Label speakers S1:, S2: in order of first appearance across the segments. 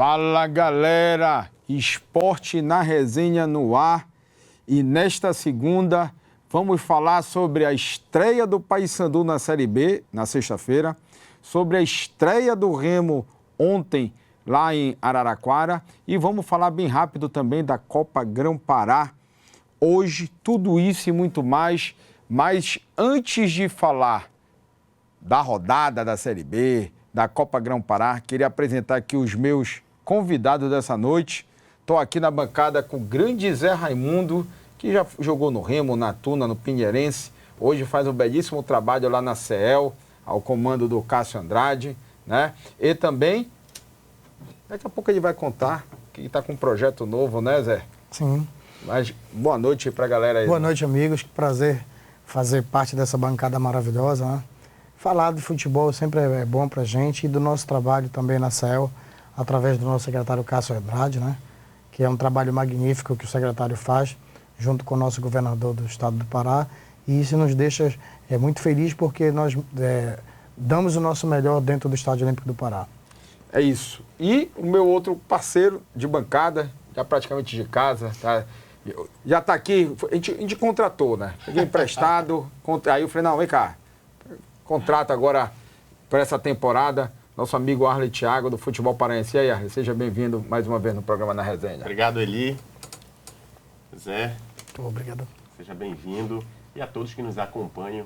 S1: Fala, galera! Esporte na Resenha no ar. E nesta segunda vamos falar sobre a estreia do Paysandu na Série B, na sexta-feira, sobre a estreia do Remo ontem lá em Araraquara e vamos falar bem rápido também da Copa Grão-Pará. Hoje, tudo isso e muito mais, mas antes de falar da rodada da Série B, da Copa Grão-Pará, queria apresentar aqui os meus convidados dessa noite. Estou aqui na bancada com o grande Zé Raimundo, que já jogou no Remo, na Tuna, no Pinheirense. Hoje faz um belíssimo trabalho lá na CEL, ao comando do Cássio Andrade, né? E também, daqui a pouco ele vai contar que está com um projeto novo, né, Zé?
S2: Sim.
S1: Mas boa noite para a galera aí.
S2: Boa noite, amigos. Que prazer fazer parte dessa bancada maravilhosa, né? Falar de futebol sempre é bom para a gente e do nosso trabalho também na CEL, através do nosso secretário Cássio Andrade, né? Que é um trabalho magnífico que o secretário faz, junto com o nosso governador do estado do Pará. E isso nos deixa muito felizes porque nós damos o nosso melhor dentro do Estádio Olímpico do Pará. É isso. E o meu outro parceiro de bancada, já praticamente de casa, tá? Já está aqui, a gente contratou, né? Peguei emprestado, aí eu falei, não, vem cá, contrata agora para essa temporada, nosso amigo Arley Thiago, do Futebol Paraense. E aí, Arley, seja bem-vindo mais uma vez no programa Na Resenha.
S3: Obrigado, Eli. Zé.
S2: Obrigado.
S3: Seja bem-vindo. E a todos que nos acompanham,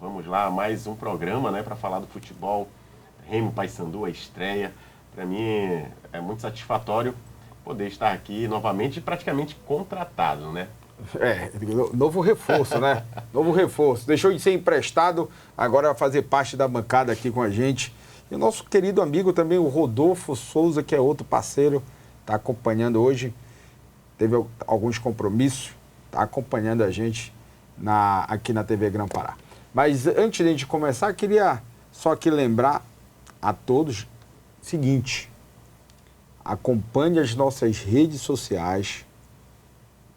S3: vamos lá, mais um programa, né, para falar do futebol. Remo Paysandu, a estreia. Para mim é muito satisfatório poder estar aqui novamente, praticamente contratado, né?
S1: Novo reforço, né? Novo reforço. Deixou de ser emprestado, agora vai fazer parte da bancada aqui com a gente. E o nosso querido amigo também, o Rodolfo Souza, que é outro parceiro, está acompanhando hoje. Teve alguns compromissos, está acompanhando a gente aqui na TV Grão-Pará. Mas antes de a gente começar, queria só aqui lembrar a todos o seguinte: acompanhe as nossas redes sociais.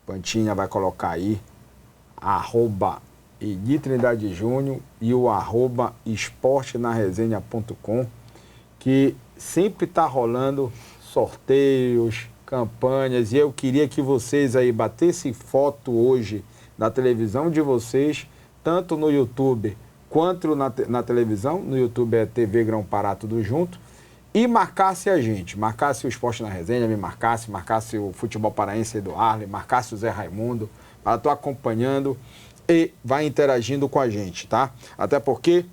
S1: Pantinha vai colocar aí, @Edi Trindade Júnior e o @esportenaresenha.com, que sempre está rolando sorteios, campanhas, e eu queria que vocês aí batessem foto hoje da televisão de vocês, tanto no YouTube quanto na televisão. No YouTube é TV Grão-Pará, tudo junto. E marcasse a gente, marcasse o Esporte na Resenha, me marcasse o Futebol Paraense do Arley, marcasse o Zé Raimundo, para estar acompanhando e vai interagindo com a gente, tá? Até porque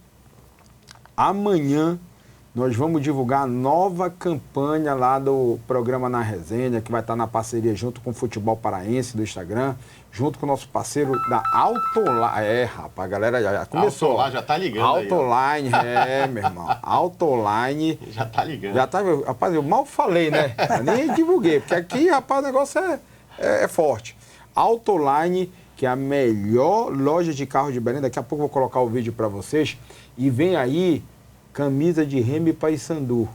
S1: amanhã nós vamos divulgar a nova campanha lá do programa Na Resenha, que vai estar na parceria junto com o Futebol Paraense do Instagram, junto com o nosso parceiro da Autoline. Rapaz, a galera já começou.
S3: Autoline já tá ligando.
S1: Autoline, meu irmão. Autoline.
S3: Já tá ligando.
S1: Já tá, rapaz, eu mal falei, né? Eu nem divulguei, porque aqui, rapaz, o negócio é forte. Autoline, que é a melhor loja de carro de Belém. Daqui a pouco eu vou colocar o vídeo para vocês. E vem aí camisa de Remo e Paysandu.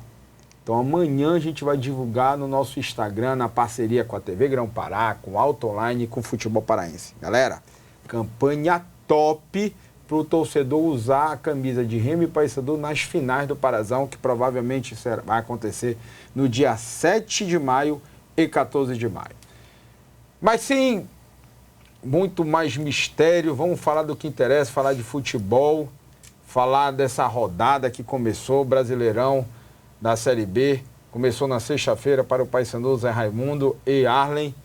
S1: Então amanhã a gente vai divulgar no nosso Instagram, na parceria com a TV Grão-Pará, com a Autoline e com o Futebol Paraense. Galera, campanha top para o torcedor usar a camisa de Remo e Paysandu nas finais do Parazão, que provavelmente vai acontecer no dia 7 de maio e 14 de maio. Mas sim, muito mais mistério, vamos falar do que interessa, falar de futebol, falar dessa rodada que começou, o Brasileirão da Série B, começou na sexta-feira para o Paysandu, Zé Raimundo e Arley.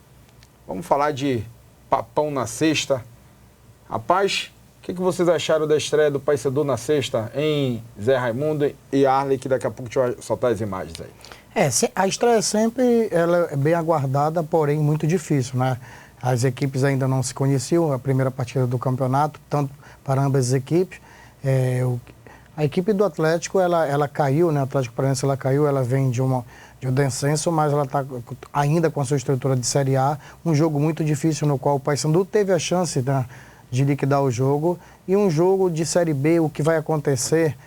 S1: Vamos falar de papão na sexta. Rapaz, o que vocês acharam da estreia do Paysandu na sexta em Zé Raimundo e Arley, que daqui a pouco a gente vai soltar as imagens aí?
S2: A estreia sempre ela é bem aguardada, porém muito difícil, né? As equipes ainda não se conheciam, a primeira partida do campeonato, tanto para ambas as equipes. A equipe do Atlético, ela caiu, né? O Atlético Paranaense, ela caiu, ela vem de um descenso, mas ela está ainda com a sua estrutura de Série A, um jogo muito difícil no qual o Paysandu teve a chance, né, de liquidar o jogo, e um jogo de Série B, o que vai acontecer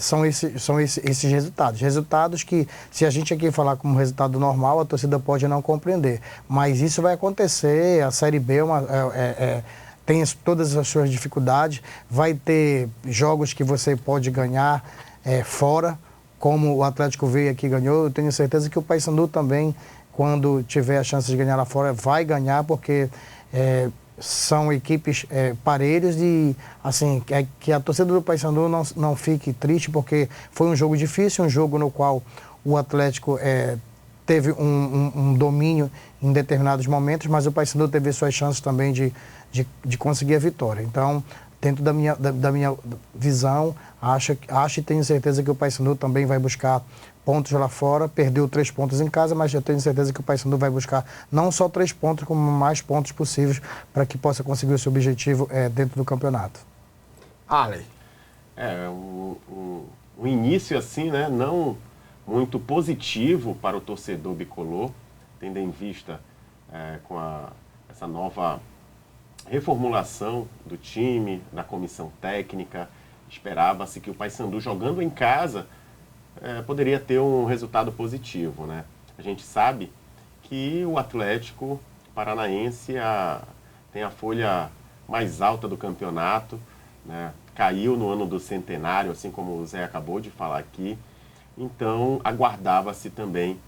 S2: são esses resultados. Resultados que, se a gente aqui falar como resultado normal, a torcida pode não compreender, mas isso vai acontecer. A Série B tem todas as suas dificuldades, vai ter jogos que você pode ganhar fora, como o Atlético veio aqui e ganhou, eu tenho certeza que o Paysandu também, quando tiver a chance de ganhar lá fora, vai ganhar, porque são equipes parelhas e, assim, que a torcida do Paysandu não fique triste, porque foi um jogo difícil, um jogo no qual o Atlético teve um domínio em determinados momentos, mas o Paysandu teve suas chances também de conseguir a vitória. Então, dentro da minha visão, acho e tenho certeza que o Paysandu também vai buscar pontos lá fora, perdeu 3 pontos em casa, mas eu tenho certeza que o Paysandu vai buscar não só 3 pontos, como mais pontos possíveis para que possa conseguir o seu objetivo dentro do campeonato.
S1: Arley.
S3: O início assim, né, não muito positivo para o torcedor bicolor, tendo em vista com essa nova reformulação do time, da comissão técnica. Esperava-se que o Paysandu, jogando em casa, poderia ter um resultado positivo, né? A gente sabe que o Atlético Paranaense tem a folha mais alta do campeonato, né? Caiu no ano do centenário, assim como o Zé acabou de falar aqui. Então, aguardava-se também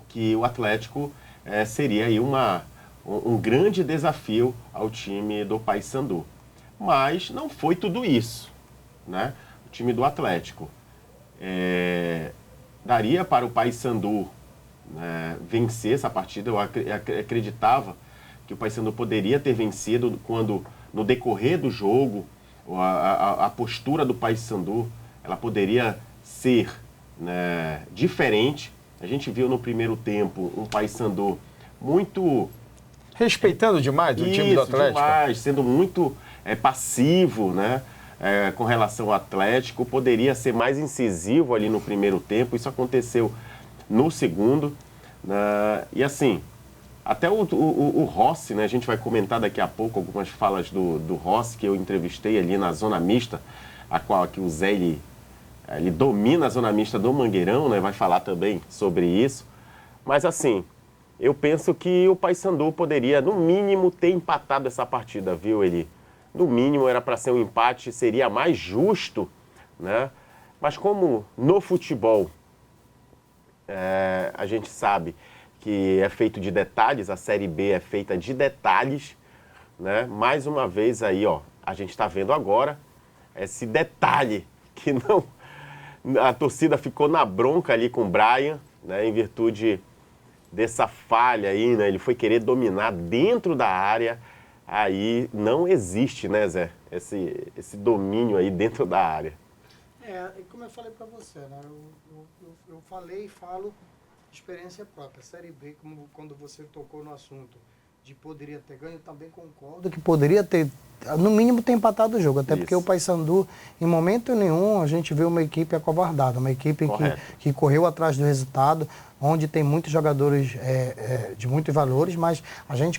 S3: que o Atlético seria aí um grande desafio ao time do Paysandu. Mas não foi tudo isso, né? O time do Atlético daria para o Paysandu, né, vencer essa partida. Eu acreditava que o Paysandu poderia ter vencido quando, no decorrer do jogo, a postura do Paysandu, ela poderia ser, né, diferente. A gente viu no primeiro tempo um Paysandu muito...
S1: respeitando demais o time do Atlético.
S3: Demais, sendo muito passivo, né? Com relação ao Atlético, poderia ser mais incisivo ali no primeiro tempo. Isso aconteceu no segundo. E assim, até o Rossi, né? A gente vai comentar daqui a pouco algumas falas do Rossi, que eu entrevistei ali na zona mista, a qual aqui o Zé ele domina a zona mista do Mangueirão, né? Vai falar também sobre isso. Mas assim, eu penso que o Paysandu poderia, no mínimo, ter empatado essa partida, viu, Eli? No mínimo, era para ser um empate, seria mais justo, né? Mas como no futebol a gente sabe que é feito de detalhes, a Série B é feita de detalhes, né? Mais uma vez aí, ó, a gente está vendo agora esse detalhe que não... A torcida ficou na bronca ali com o Brian, né? Em virtude dessa falha aí, né? Ele foi querer dominar dentro da área. Aí não existe, né, Zé? Esse domínio aí dentro da área.
S2: Como eu falei para você, né? Eu falei e falo experiência própria. Série B, como quando você tocou no assunto de poderia ter ganho, eu também concordo que poderia ter, no mínimo, ter empatado o jogo. Até porque o Paysandu, em momento nenhum, a gente vê uma equipe acovardada, uma equipe que correu atrás do resultado, onde tem muitos jogadores de muitos valores, mas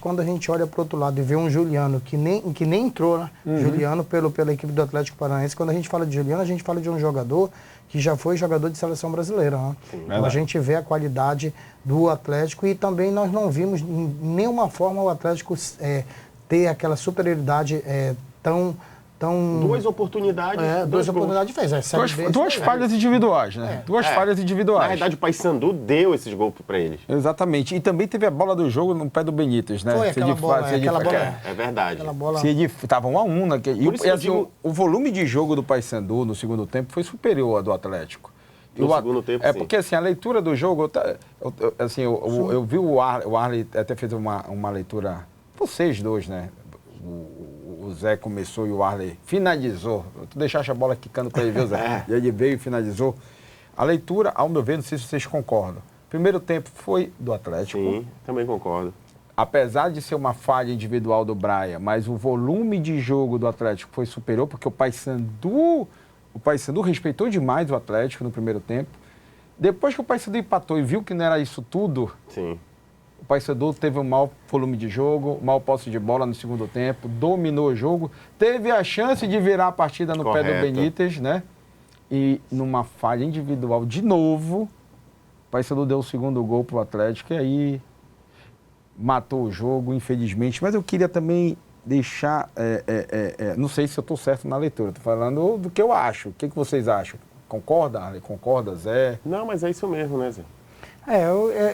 S2: quando a gente olha para o outro lado e vê um Juliano que nem entrou, né? Juliano pela equipe do Atlético Paranaense, quando a gente fala de Juliano, a gente fala de um jogador que já foi jogador de seleção brasileira, né? Então a gente vê a qualidade do Atlético e também nós não vimos de nenhuma forma o Atlético ter aquela superioridade tão...
S3: Duas oportunidades.
S2: Duas oportunidades fez.
S1: Duas falhas individuais, né? Duas falhas individuais.
S3: Na verdade, o Paysandu deu esses gols para eles.
S1: Exatamente. E também teve a bola do jogo no pé do Benítez, né?
S2: Foi aquela bola.
S3: É verdade.
S1: Estava 1-1 e assim, o volume de jogo do Paysandu no segundo tempo foi superior ao do Atlético.
S3: No segundo tempo, sim.
S1: Porque assim, a leitura do jogo, eu vi o Arley até fez uma leitura, vocês dois, né? O Zé começou e o Arley finalizou. Tu deixaste a bola quicando para ele, viu, Zé? E ele veio e finalizou. A leitura, ao meu ver, não sei se vocês concordam. Primeiro tempo foi do Atlético.
S3: Sim, também concordo.
S1: Apesar de ser uma falha individual do Brian, mas o volume de jogo do Atlético foi superior, porque o Paysandu respeitou demais o Atlético no primeiro tempo. Depois que o Paysandu empatou e viu que não era isso tudo,
S3: sim,
S1: o Paysandu teve um mau volume de jogo, mau posse de bola no segundo tempo, dominou o jogo, teve a chance de virar a partida no pé do Benítez, né? E numa falha individual de novo, o Paysandu deu o segundo gol para o Atlético e aí matou o jogo, infelizmente. Mas eu queria também deixar, não sei se eu estou certo na leitura, estou falando do que eu acho. O que vocês acham? Concorda, Arley? Concorda, Zé?
S3: Não, mas é isso mesmo, né, Zé?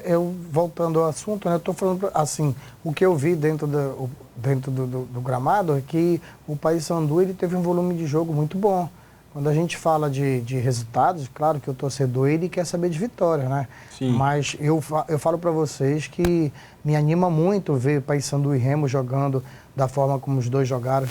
S2: Eu voltando ao assunto, né, eu estou falando assim, o que eu vi dentro do gramado é que o Paysandu ele teve um volume de jogo muito bom. Quando a gente fala de resultados, claro que o torcedor ele quer saber de vitória, né?
S1: Sim.
S2: Mas eu falo para vocês que me anima muito ver Paysandu e Remo jogando da forma como os dois jogaram,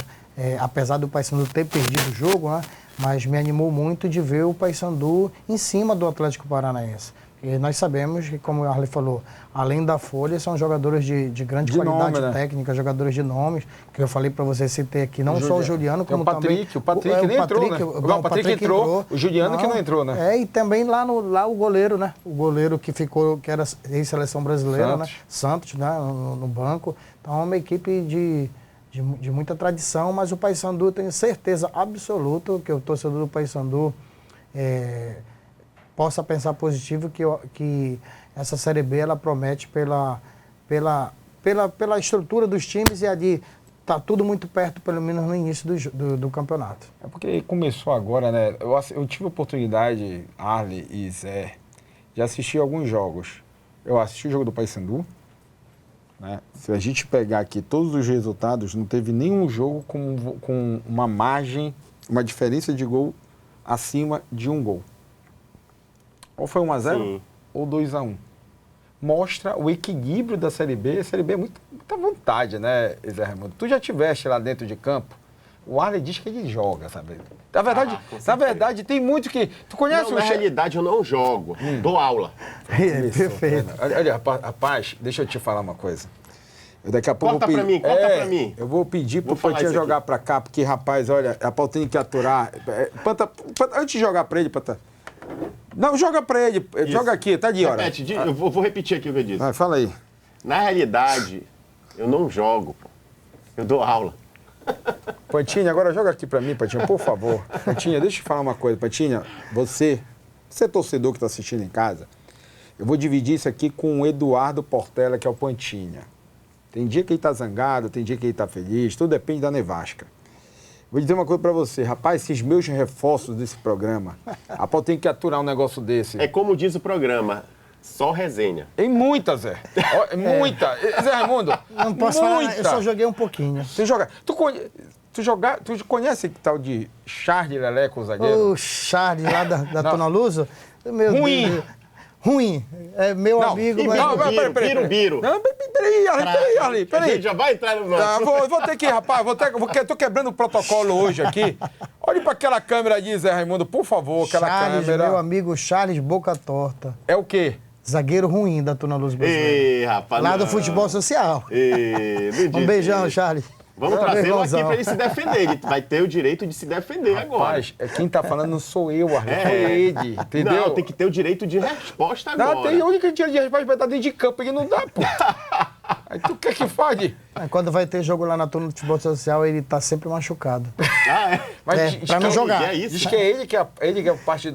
S2: apesar do Paysandu ter perdido o jogo, né? Mas me animou muito de ver o Paysandu em cima do Atlético Paranaense. E nós sabemos que, como o Arley falou, além da folha, são jogadores de grande qualidade
S1: nome, né?
S2: técnica, jogadores de nomes, que eu falei para você, citei aqui, não só o Juliano, como
S1: o Patrick,
S2: também...
S1: o Patrick nem entrou, né? O Patrick entrou, o Juliano que não entrou, né?
S2: E também lá o goleiro, né? O goleiro que era ex-seleção brasileira,
S1: Santos.
S2: né? Santos, né? No banco. Então é uma equipe de muita tradição, mas o Paysandu, eu tenho certeza absoluta que o torcedor do Paysandu possa pensar positivo que essa Série B ela promete pela estrutura dos times e ali está tudo muito perto, pelo menos no início do campeonato.
S1: É porque começou agora, né? Eu tive a oportunidade, Arley e Zé, de assistir alguns jogos. Eu assisti o jogo do Paysandu, né? Se a gente pegar aqui todos os resultados, não teve nenhum jogo com uma margem, uma diferença de gol acima de um gol. Ou foi 1-0
S3: Sim.
S1: ou 2-1. Mostra o equilíbrio da Série B. A Série B é muita vontade, né, Zé Raimundo? Tu já estiveste lá dentro de campo. O Arley diz que ele joga, sabe? Na verdade, tem muito que... Tu conhece
S3: Na realidade, eu não jogo. Dou aula.
S2: Perfeito.
S1: Olha, rapaz, deixa eu te falar uma coisa. Daqui a pouco
S3: Corta pra mim, corta pra mim.
S1: Eu vou pedir pro
S3: falar
S1: Pantinha
S3: isso
S1: jogar
S3: aqui.
S1: pra cá, porque, rapaz, olha, a Pau tem que aturar. Panta, antes de jogar pra ele, Panta... Não, joga pra ele.
S3: Isso.
S1: Joga aqui, tá de hora.
S3: Repete, eu vou repetir aqui o que eu disse.
S1: Vai, fala aí.
S3: Na realidade, eu não jogo, pô. Eu dou aula.
S1: Pantinha, agora joga aqui pra mim, Pantinha, por favor. Pantinha, deixa eu te falar uma coisa. Pantinha, você é torcedor que tá assistindo em casa, eu vou dividir isso aqui com o Eduardo Portela, que é o Pantinha. Tem dia que ele tá zangado, tem dia que ele tá feliz, tudo depende da nevasca. Vou dizer uma coisa pra você, rapaz, esses meus reforços desse programa, a Pau tem que aturar um negócio desse.
S3: É como diz o programa, só resenha.
S1: Tem muita, Zé. Muita. Zé Raimundo,
S2: Não posso falar, eu só joguei um pouquinho.
S1: Você joga. Tu conhece que tal de Charles Leleco, o zagueiro?
S2: O Charles lá da Tona Luso, meu
S1: Ruim.
S2: Deus. Ruim. É meu amigo, mas...
S1: Não, peraí.
S3: Biro.
S1: Não, peraí, Arley,
S3: A
S1: peraí.
S3: gente já vai entrar no
S1: Ah,
S3: nosso.
S1: vou ter que, rapaz, tô quebrando o protocolo hoje aqui. Olhe pra aquela câmera ali, Zé Raimundo, por favor, aquela
S2: Charles,
S1: câmera.
S2: meu amigo Charles Boca Torta.
S1: É o quê?
S2: Zagueiro ruim da Tona Luz brasileira.
S3: Ei, rapaz.
S2: Lá do
S3: não.
S2: futebol social.
S3: Ei, não
S2: Um
S3: diz
S2: beijão,
S3: isso.
S2: Charles.
S3: Vamos
S2: Meu
S3: trazê-lo aqui
S2: irmãozão.
S3: pra ele se defender. Ele vai ter o direito de se defender agora.
S1: Rapaz, quem tá falando não sou eu, Arley, foi ele, entendeu?
S3: Não, tem que ter o direito de resposta agora.
S1: Não, tem a única dia de resposta vai estar dentro de campo, ele não dá, pô. Aí tu quer que fale?
S2: Quando vai ter jogo lá na Tona do futebol social, ele tá sempre machucado.
S3: Ah, é?
S1: Mas
S2: Pra não jogar.
S3: É isso?
S1: diz que é ele que é parte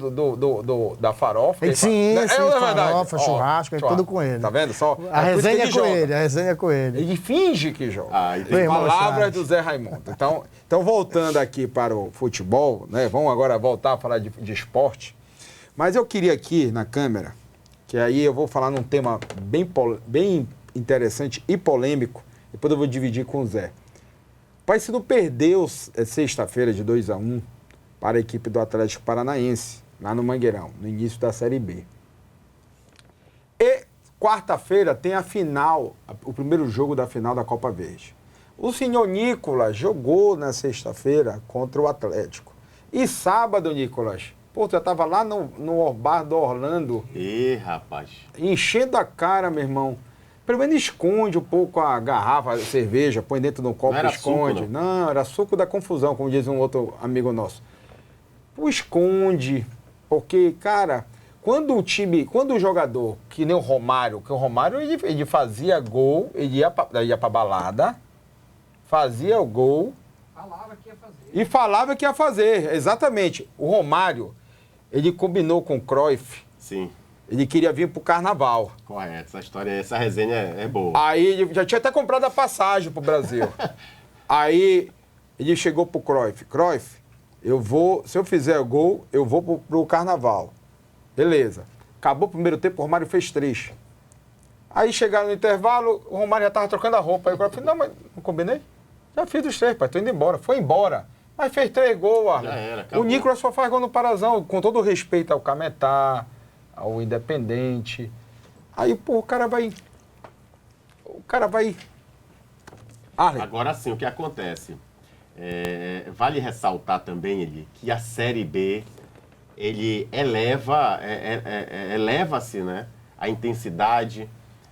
S1: da farofa.
S2: Ele, sim,
S1: é verdade.
S2: farofa,
S1: Ó,
S2: churrasco, é tudo com ele.
S1: Tá vendo? Só,
S2: A
S1: é por isso que
S2: resenha é
S1: ele
S2: com
S1: joga.
S2: ele, a resenha é com ele.
S1: Ele finge que joga.
S3: Ah, entendi.
S2: Meu irmão
S1: Palavras
S2: Charles.
S1: do Zé Raimundo. Então, voltando aqui para o futebol, né? Vamos agora voltar a falar de esporte. Mas eu queria aqui na câmera, que aí eu vou falar num tema bem interessante e polêmico, depois eu vou dividir com o Zé. O Paysandu perdeu sexta-feira de 2-1 para a equipe do Atlético Paranaense, lá no Mangueirão, no início da Série B. E quarta-feira tem a final, o primeiro jogo da final da Copa Verde. O senhor Nicolas jogou na sexta-feira contra o Atlético. E sábado, Nicolas, pô, tu já estava lá no bar do Orlando,
S3: Ih, rapaz.
S1: enchendo a cara, meu irmão. Pelo menos esconde um pouco a garrafa de cerveja, põe dentro do copo
S3: Não era
S1: e esconde.
S3: suco,
S1: não, era suco da confusão, como diz um outro amigo nosso. Pô, esconde, porque, cara, quando o jogador, que nem o Romário, ele fazia gol, ele ia pra balada, fazia o gol.
S2: Falava que ia fazer.
S1: E falava que ia fazer, exatamente. O Romário, ele combinou com o Cruyff,
S3: Sim,
S1: ele queria vir pro Carnaval.
S3: correto. Essa história, essa resenha é boa.
S1: Aí ele já tinha até comprado a passagem pro Brasil. Aí ele chegou pro Cruyff. Cruyff, se eu fizer gol, eu vou pro carnaval. Beleza. Acabou o primeiro tempo, o Romário fez 3. Aí chegaram no intervalo, o Romário já estava trocando a roupa. Aí eu falei, não, mas não combinei? Já fiz os 3, pai, tô indo embora. Foi embora. Mas fez 3 gols, Arlen.
S3: Já era,
S1: o
S3: acabou.
S1: Nicolas só faz gol no Parazão, com todo o respeito ao Cametá, ao Independente. Aí, pô, o cara vai... Arlen.
S3: Agora sim, o que acontece? Vale ressaltar também, Eli, que a Série B, ele eleva-se, né, a intensidade,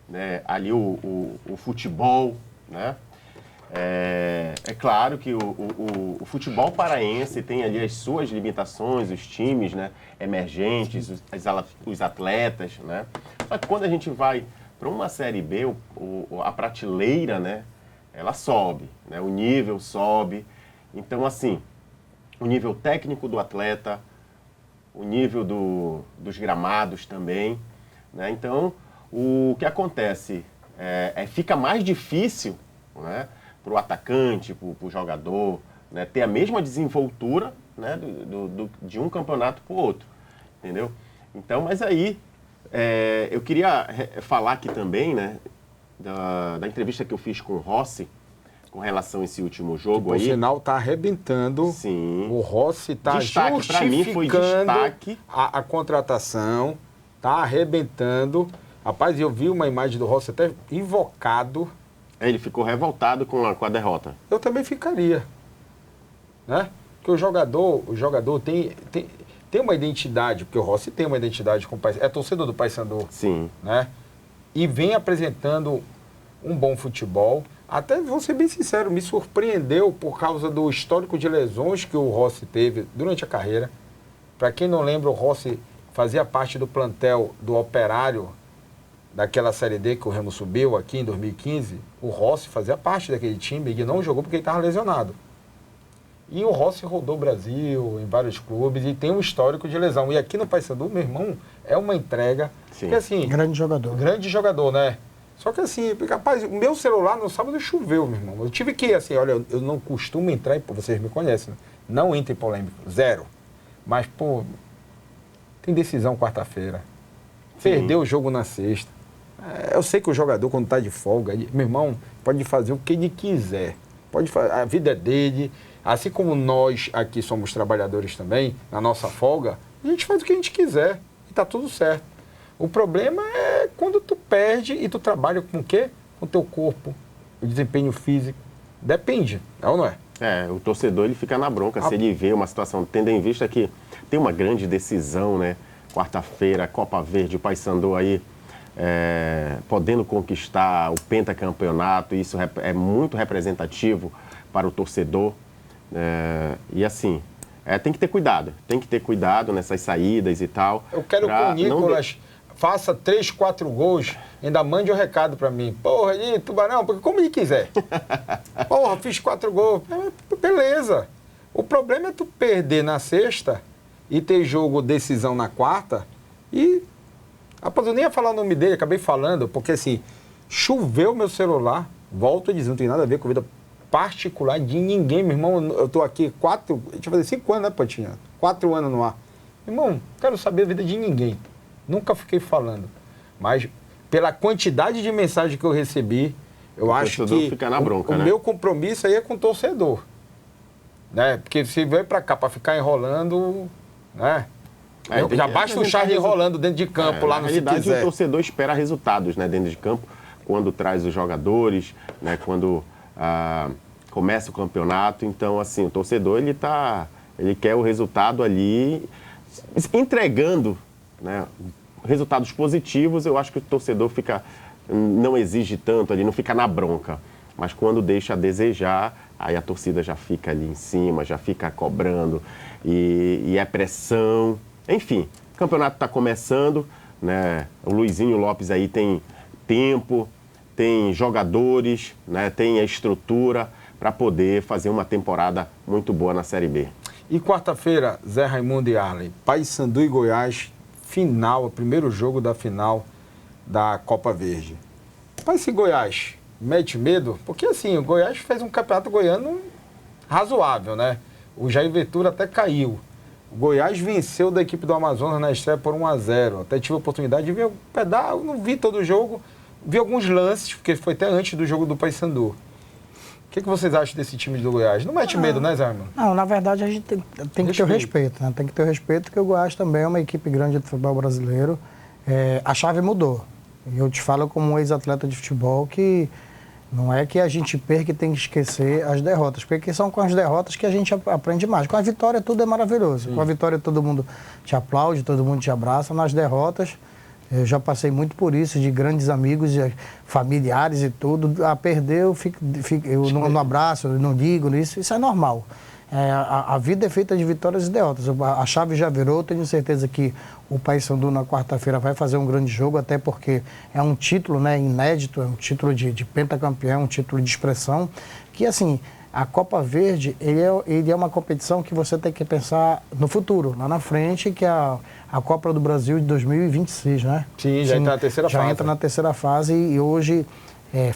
S3: né, ali o futebol, né? É claro que o futebol paraense tem ali as suas limitações, os times, né, emergentes, os atletas, né? Só que quando a gente vai para uma Série B, a prateleira, né, ela sobe, né, o nível sobe. Então, assim, o nível técnico do atleta, o nível dos gramados também, né? Então, o que acontece fica mais difícil, né, para o atacante, para o jogador, né, ter a mesma desenvoltura, né, de um campeonato para o outro, entendeu? Então, mas aí, eu queria falar aqui também, né, da entrevista que eu fiz com o Rossi, com relação a esse último jogo
S1: aí.
S3: O
S1: sinal tá arrebentando.
S3: Sim.
S1: O Rossi tá
S3: destaque, para mim foi destaque.
S1: A contratação, tá arrebentando. Rapaz, eu vi uma imagem do Rossi até invocado.
S3: Ele ficou revoltado com a derrota.
S1: Eu também ficaria, né? Porque o jogador tem uma identidade, porque o Rossi tem uma identidade com o Paysandu, é torcedor do Paysandu.
S3: Sim.
S1: Né? E vem apresentando um bom futebol. Até, vou ser bem sincero, me surpreendeu por causa do histórico de lesões que o Rossi teve durante a carreira. Para quem não lembra, o Rossi fazia parte do plantel do Operário, daquela Série D que o Remo subiu aqui em 2015. O Rossi fazia parte daquele time e não jogou porque ele estava lesionado. E o Rossi rodou o Brasil em vários clubes e tem um histórico de lesão. E aqui no Paysandu, meu irmão, é uma entrega.
S3: Sim.
S1: Porque, assim,
S2: grande jogador.
S1: Grande jogador, né? Só que assim, rapaz, o meu celular no sábado choveu, meu irmão. Eu tive que, assim, olha, eu não costumo entrar, vocês me conhecem, né? Não entre em polêmica, 0. Mas, pô, tem decisão quarta-feira. Perdeu o jogo na sexta. Eu sei que o jogador, quando tá de folga, meu irmão, pode fazer o que ele quiser. A vida é dele. Assim como nós aqui somos trabalhadores também, na nossa folga, a gente faz o que a gente quiser e tá tudo certo. O problema é quando tu perde e tu trabalha com o quê? Com o teu corpo, o desempenho físico. Depende, é ou não é?
S3: O torcedor ele fica na bronca se ele vê uma situação, tendo em vista que tem uma grande decisão, né? Quarta-feira, Copa Verde, o Paysandu aí podendo conquistar o pentacampeonato, isso é muito representativo para o torcedor. E assim, tem que ter cuidado nessas saídas e tal.
S1: Eu quero que o Nicolas faça 3, 4 gols, ainda mande um recado pra mim. Porra, aí, Tubarão, porque como ele quiser. Porra, fiz 4 gols. Beleza. O problema é tu perder na sexta e ter jogo decisão na quarta e... Rapaz, eu nem ia falar o nome dele, acabei falando, porque assim, choveu meu celular, volto a dizer, não tem nada a ver com vida particular de ninguém, meu irmão. Eu tô aqui 5 anos, né, Patinha? 4 anos no ar. Irmão, quero saber a vida de ninguém. Nunca fiquei falando. Mas, pela quantidade de mensagem que eu recebi, eu acho que
S3: fica na bronca,
S1: o
S3: né?
S1: meu compromisso aí é com o torcedor. Né? Porque se veio pra cá pra ficar enrolando, né? Já basta o Charles enrolando dentro de campo lá no Se Quiser.
S3: Na realidade, o torcedor espera resultados, né, dentro de campo, quando traz os jogadores, né, quando começa o campeonato. Então, assim, o torcedor ele quer o resultado ali, entregando, né, resultados positivos. Eu acho que o torcedor não exige tanto ali, não fica na bronca. Mas quando deixa a desejar, aí a torcida já fica ali em cima, já fica cobrando e é pressão. Enfim, o campeonato está começando, né? O Luizinho Lopes aí tem tempo, tem jogadores, né? Tem a estrutura para poder fazer uma temporada muito boa na Série B.
S1: E quarta-feira, Zé Raimundo e Arlen, Paysandu e Goiás, final, o primeiro jogo da final da Copa Verde. Mas se Goiás mete medo, porque assim, o Goiás fez um campeonato goiano razoável, né? O Jair Ventura até caiu. O Goiás venceu da equipe do Amazonas na estreia por 1-0. Até tive a oportunidade de ver um pedaço, não vi todo o jogo, vi alguns lances, porque foi até antes do jogo do Paysandu. O que vocês acham desse time do Goiás? Não mete medo, né, Zé Raimundo?
S2: Não, na verdade a gente tem que ter o respeito, né? Tem que ter o respeito, porque o Goiás também é uma equipe grande de futebol brasileiro. A chave mudou. E eu te falo como um ex-atleta de futebol que não é que a gente perca e tem que esquecer as derrotas, porque são com as derrotas que a gente aprende mais. Com a vitória tudo é maravilhoso. Com a vitória todo mundo te aplaude, todo mundo te abraça. Nas derrotas, eu já passei muito por isso, de grandes amigos, familiares e tudo. A perder, eu não abraço, eu não ligo, isso é normal. A vida é feita de vitórias e derrotas. A chave já virou, tenho certeza que o Paysandu na quarta-feira vai fazer um grande jogo, até porque é um título, né, inédito, é um título de pentacampeão, um título de expressão, que assim, a Copa Verde, ele é uma competição que você tem que pensar no futuro, lá na frente, que é a Copa do Brasil de 2026, né?
S1: Sim, já entra na terceira fase.
S2: Já entra na terceira fase e hoje,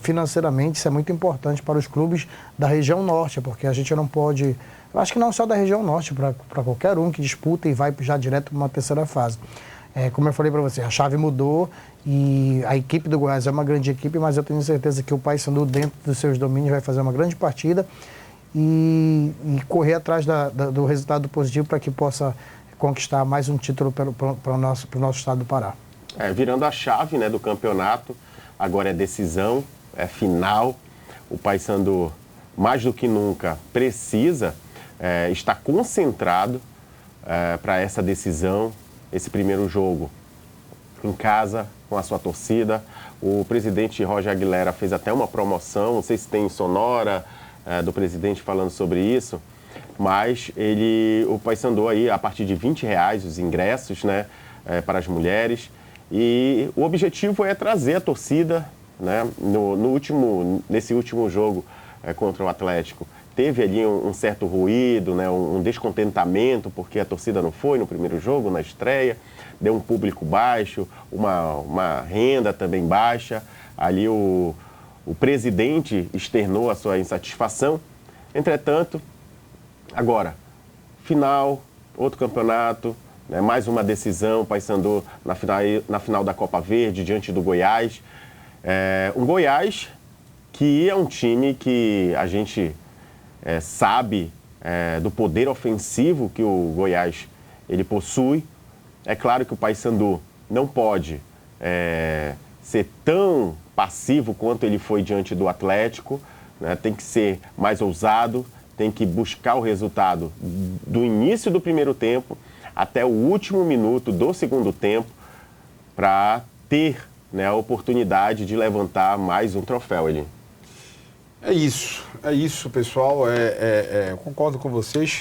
S2: financeiramente, isso é muito importante para os clubes da região norte, porque a gente não pode... Eu acho que não só da região norte, para qualquer um que disputa e vai já direto para uma terceira fase. Como eu falei para você, a chave mudou e a equipe do Goiás é uma grande equipe, mas eu tenho certeza que o Paysandu, dentro dos seus domínios, vai fazer uma grande partida e correr atrás do resultado positivo para que possa conquistar mais um título para o nosso estado do Pará.
S3: Virando a chave, né, do campeonato, agora é decisão, é final. O Paysandu, mais do que nunca, precisa estar concentrado para essa decisão, esse primeiro jogo em casa, com a sua torcida. O presidente Roger Aguilera fez até uma promoção, não sei se tem sonora do presidente falando sobre isso, mas o Paysandu aí, a partir de R$20 os ingressos, né, para as mulheres, e o objetivo é trazer a torcida, né, nesse último jogo contra o Atlético. Teve ali um certo ruído, né, um descontentamento, porque a torcida não foi no primeiro jogo, na estreia, deu um público baixo, uma renda também baixa. Ali o presidente externou a sua insatisfação. Entretanto, agora, final, outro campeonato, né, mais uma decisão, Paysandu na final da Copa Verde, diante do Goiás. Um Goiás que é um time que a gente sabe do poder ofensivo que o Goiás ele possui. É claro que o Paysandu não pode ser tão passivo quanto ele foi diante do Atlético, né? Tem que ser mais ousado, tem que buscar o resultado do início do primeiro tempo até o último minuto do segundo tempo para ter, né, a oportunidade de levantar mais um troféu ali.
S1: É isso, pessoal. Eu concordo com vocês.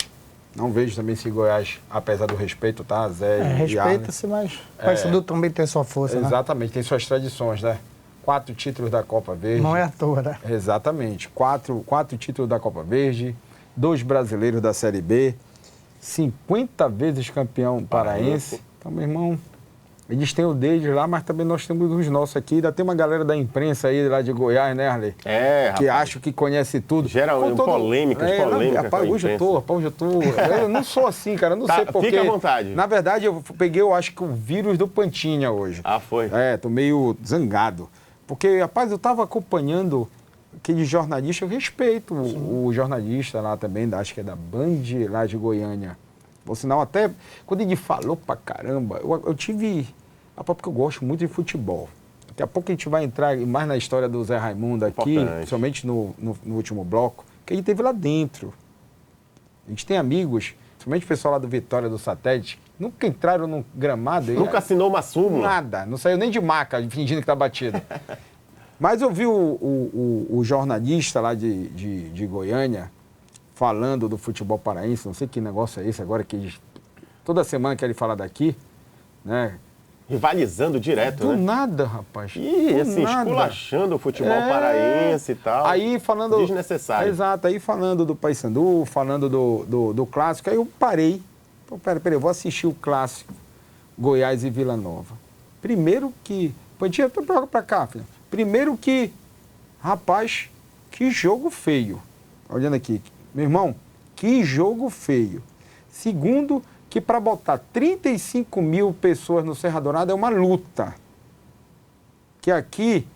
S1: Não vejo também se Goiás, apesar do respeito, tá? Zé e
S2: respeita-se, mas o Paysandu também tem sua força,
S1: exatamente, né? Tem suas tradições, né? 4 títulos da Copa Verde.
S2: Não é à toa, né?
S1: Exatamente. 4 títulos da Copa Verde, 2 brasileiros da Série B, 50 vezes campeão paraense. Então, meu irmão, eles têm o deles lá, mas também nós temos os nossos aqui. Ainda tem uma galera da imprensa aí lá de Goiás, né, Arley?
S3: Que
S1: acha que conhece tudo.
S3: Polêmicas.
S1: Rapaz, hoje eu tô. Eu não sou assim, cara. Eu não sei porquê.
S3: Fica à vontade.
S1: Na verdade, eu peguei, eu acho que o vírus do Pantinha hoje.
S3: Foi?
S1: Tô meio zangado. Porque, rapaz, eu tava acompanhando aquele jornalista, eu respeito o jornalista lá também, acho que é da Band, lá de Goiânia. Por sinal, até quando ele falou pra caramba, eu tive... Porque eu gosto muito de futebol. Daqui a pouco a gente vai entrar mais na história do Zé Raimundo aqui, principalmente no último bloco, que ele teve lá dentro. A gente tem amigos, principalmente o pessoal lá do Vitória do Satélite, nunca entraram no gramado.
S3: Nunca assinou uma súmula?
S1: Nada, não saiu nem de maca, fingindo que tá batido. Mas eu vi o jornalista lá de Goiânia falando do futebol paraense, não sei que negócio é esse agora, que eles, toda semana querem falar daqui, né?
S3: Rivalizando direto,
S1: do
S3: né?
S1: Do nada, rapaz.
S3: E assim, esculachando o futebol paraense e tal.
S1: Aí falando...
S3: Desnecessário.
S1: Exato, aí falando do Paysandu, falando do clássico, aí eu parei. Peraí, eu vou assistir o clássico Goiás e Vila Nova. Primeiro que... Pantinha, joga pra cá, filho. Primeiro que... Rapaz, que jogo feio. Olhando aqui. Meu irmão, Que jogo feio. Segundo, que para botar 35 mil pessoas no Serra Dourada é uma luta. Que aqui,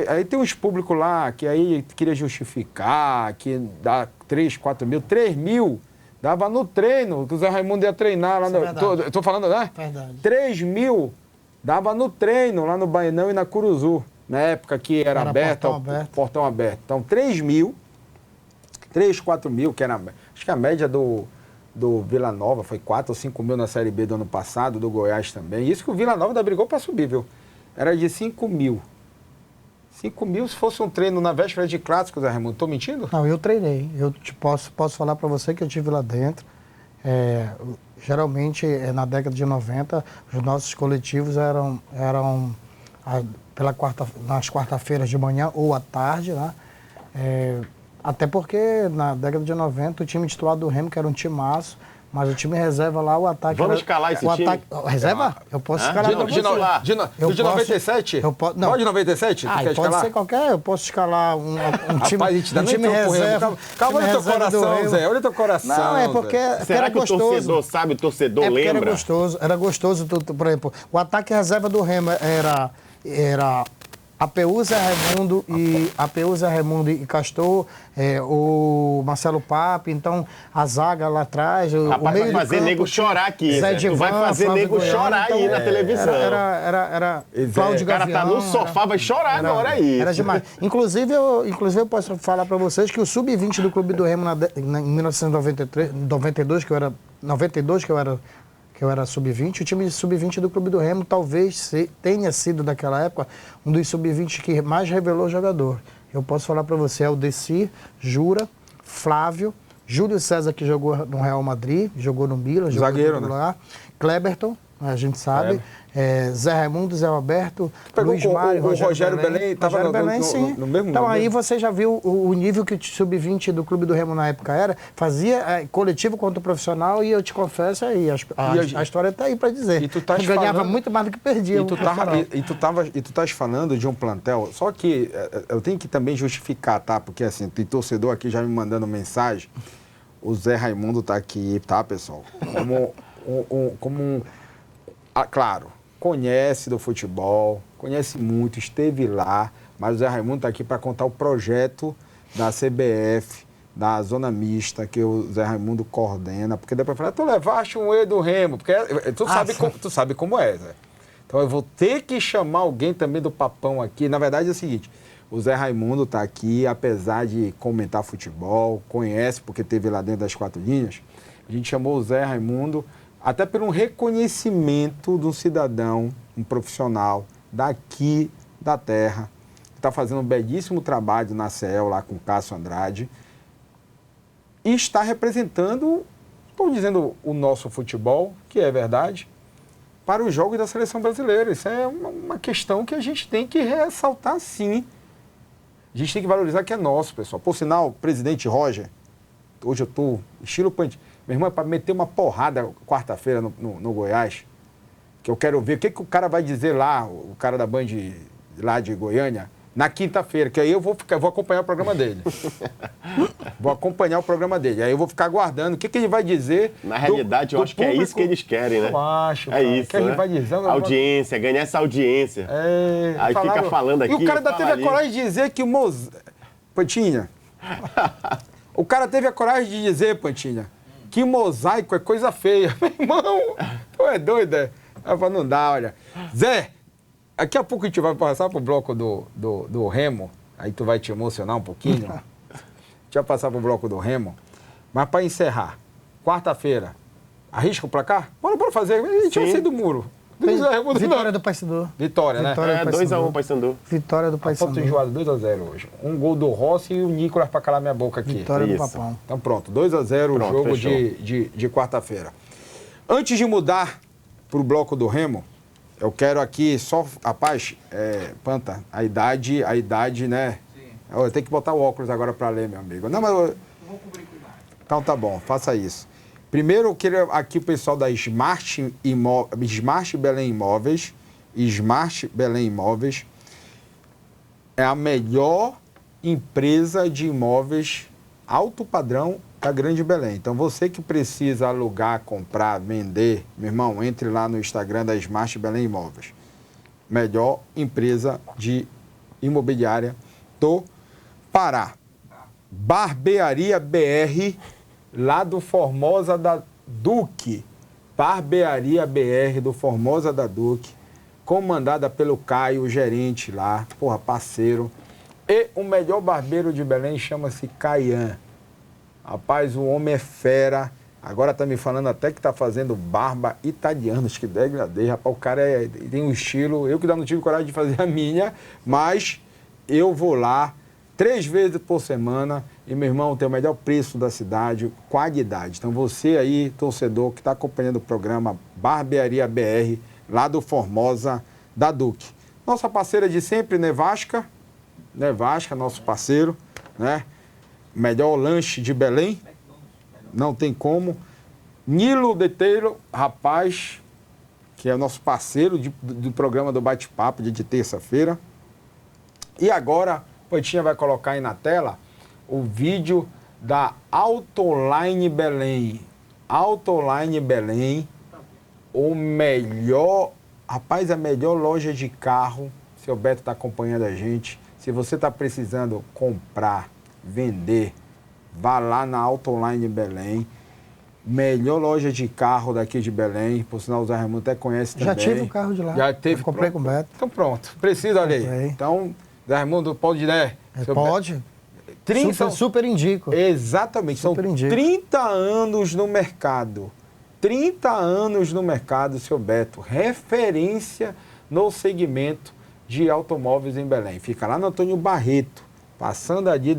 S1: aí tem uns públicos lá que aí queria justificar, que dá 3, 4 mil, 3 mil, dava no treino, que o Zé Raimundo ia treinar lá no... Tô falando, né?
S2: Verdade.
S1: 3 mil dava no treino lá no Bainão e na Curuzu, na época que era aberto, portão aberto. Então, 3 mil, 3, 4 mil, que era, acho que a média do Vila Nova foi 4 ou 5 mil na Série B do ano passado, do Goiás também. Isso que o Vila Nova ainda brigou para subir, viu? Era de 5 mil. 5 mil se fosse um treino na véspera de clássico, Zé Raimundo. Estou mentindo?
S2: Não, eu treinei. Eu posso falar para você que eu estive lá dentro. Geralmente, na década de 90, os nossos coletivos eram nas quarta-feiras de manhã ou à tarde, né? Até porque na década de 90 o time titular do Remo, que era um timaço, mas o time reserva lá, o ataque...
S3: Vamos escalar esse time?
S2: Reserva? Eu posso escalar.
S1: De 97? Pode 97?
S2: Pode ser qualquer, eu posso escalar um time,
S1: Rapaz, a gente dá nem tempo reserva. Calma, olha o teu coração, Zé, olha o teu coração.
S2: Não, é porque
S3: será
S2: era
S3: que
S2: gostoso.
S3: O torcedor sabe, o torcedor lembra?
S2: Era gostoso, por exemplo, o ataque reserva do Remo era APU, Zé Raimundo e Castor, o Marcelo Pape, então a zaga lá atrás,
S3: rapaz,
S2: o meio
S3: vai fazer nego chorar aqui, Zé. Tu vai fazer nego chorar aí na televisão.
S2: Era Cláudio
S3: o cara
S2: Gavião,
S3: tá no sofá, vai chorar agora aí.
S2: Era demais. Inclusive eu posso falar para vocês que o Sub-20 do Clube do Remo em 1992, que eu era Sub-20, o time Sub-20 do Clube do Remo talvez tenha sido, daquela época, um dos Sub-20 que mais revelou jogador. Eu posso falar para você, é o Decir, Jura, Flávio, Júlio César, que jogou no Real Madrid, jogou no Milan, jogou
S1: zagueiro,
S2: no lugar, Cleberton, a gente sabe, Zé Raimundo, Zé Roberto, Luiz Mário,
S1: o Rogério Belém estava no mesmo...
S2: Então aí você já viu o nível que o Sub-20 do Clube do Remo na época era, fazia coletivo contra o profissional, e eu te confesso aí, a história está aí para dizer.
S1: E tu
S2: ganhava muito mais do que perdia.
S1: E tu estás falando de um plantel, só que eu tenho que também justificar, tá? Porque assim, tem torcedor aqui já me mandando mensagem, o Zé Raimundo está aqui, tá, pessoal? Claro, conhece do futebol, conhece muito, esteve lá, mas o Zé Raimundo está aqui para contar o projeto da CBF, da Zona Mista, que o Zé Raimundo coordena, porque depois fala, tu levaste um E do Remo, porque tu sabe como é, Zé. Então eu vou ter que chamar alguém também do Papão aqui. Na verdade é o seguinte, o Zé Raimundo está aqui, apesar de comentar futebol, conhece, porque teve lá dentro das 4 linhas, a gente chamou o Zé Raimundo até por um reconhecimento de um cidadão, um profissional daqui da terra, que está fazendo um belíssimo trabalho na CEL, lá com o Cássio Andrade, e está representando, estou dizendo, o nosso futebol, que é verdade, para os jogos da seleção brasileira. Isso é uma questão que a gente tem que ressaltar, sim. A gente tem que valorizar que é nosso, pessoal. Por sinal, presidente Roger, hoje eu estou estilo Pantinho. Meu irmão, é para meter uma porrada quarta-feira no Goiás, que eu quero ver o que o cara vai dizer lá, o cara da Band lá de Goiânia, na quinta-feira, que aí eu vou acompanhar o programa dele. Vou acompanhar o programa dele. Aí eu vou ficar aguardando o que ele vai dizer.
S3: Na realidade, eu acho que é isso que eles querem, né?
S1: Eu acho, cara.
S3: É isso,
S1: que ele vai dizer.
S3: Audiência, ganhar essa audiência. Aí fica falando aqui.
S1: E o cara ainda teve a coragem de dizer que o Pantinha. O cara teve a coragem de dizer, Pantinha, que mosaico é coisa feia. Meu irmão, tu é doido, é? Não dá, olha. Zé, daqui a pouco a gente vai passar pro bloco do Remo, aí tu vai te emocionar um pouquinho. A gente vai passar pro bloco do Remo. Mas para encerrar, quarta-feira, arrisca o placar? Bora fazer, a gente vai sair do muro.
S2: Vitória do Paysandu.
S1: Vitória, né?
S3: 2-1 Paysandu.
S2: Vitória do Paysandu.
S1: Ponto enjoado, 2-0 hoje. Um gol do Rossi e o Nicolas para calar minha boca aqui.
S2: Vitória do Papão.
S1: Então pronto, 2-0 o jogo de quarta-feira. Antes de mudar para o bloco do Remo, eu quero aqui só... Rapaz, Panta, a idade, né? Sim. Eu tenho que botar o óculos agora para ler, meu amigo. Não, mas eu... Vou cobrir com nada. Então tá bom, faça isso. Primeiro, eu queria aqui o pessoal da Smart Belém Imóveis. Smart Belém Imóveis é a melhor empresa de imóveis alto padrão da Grande Belém. Então, você que precisa alugar, comprar, vender, meu irmão, entre lá no Instagram da Smart Belém Imóveis. Melhor empresa de imobiliária do Pará. Barbearia BR, lá do Formosa da Duque. Barbearia BR do Formosa da Duque, comandada pelo Caio, o gerente lá, porra, parceiro. E o melhor barbeiro de Belém chama-se Caian. Rapaz, o homem é fera. Agora tá me falando até que tá fazendo barba italiana, acho que degradei. Rapaz, o cara tem um estilo. Eu que ainda não tive coragem de fazer a minha, mas eu vou lá 3 vezes por semana e, meu irmão, tem o melhor preço da cidade, qualidade. Então, você aí, torcedor, que está acompanhando o programa Barbearia BR, lá do Formosa da Duque. Nossa parceira de sempre, Nevasca, nosso parceiro, né? Melhor lanche de Belém, não tem como. Nilo Deteiro, rapaz, que é o nosso parceiro do programa do Bate-Papo de terça-feira. E agora, o Poitinha vai colocar aí na tela o vídeo da Autoline Belém. Autoline Belém, o melhor, rapaz, a melhor loja de carro. Seu Beto está acompanhando a gente. Se você está precisando comprar, vender, vá lá na Autoline Belém. Melhor loja de carro daqui de Belém. Por sinal, o Zé Raimundo até conhece também.
S2: Já tive um carro de lá.
S1: Já teve.
S2: Eu comprei com o Beto.
S1: Então pronto. Precisa, olha aí.
S2: Comprei.
S1: Então, Zé Raimundo, pode, né?
S2: Pode. Super indico.
S1: Exatamente.
S2: Super
S1: São
S2: indico.
S1: 30 anos no mercado. 30 anos no mercado, seu Beto. Referência no segmento de automóveis em Belém. Fica lá no Antônio Barreto, passando ali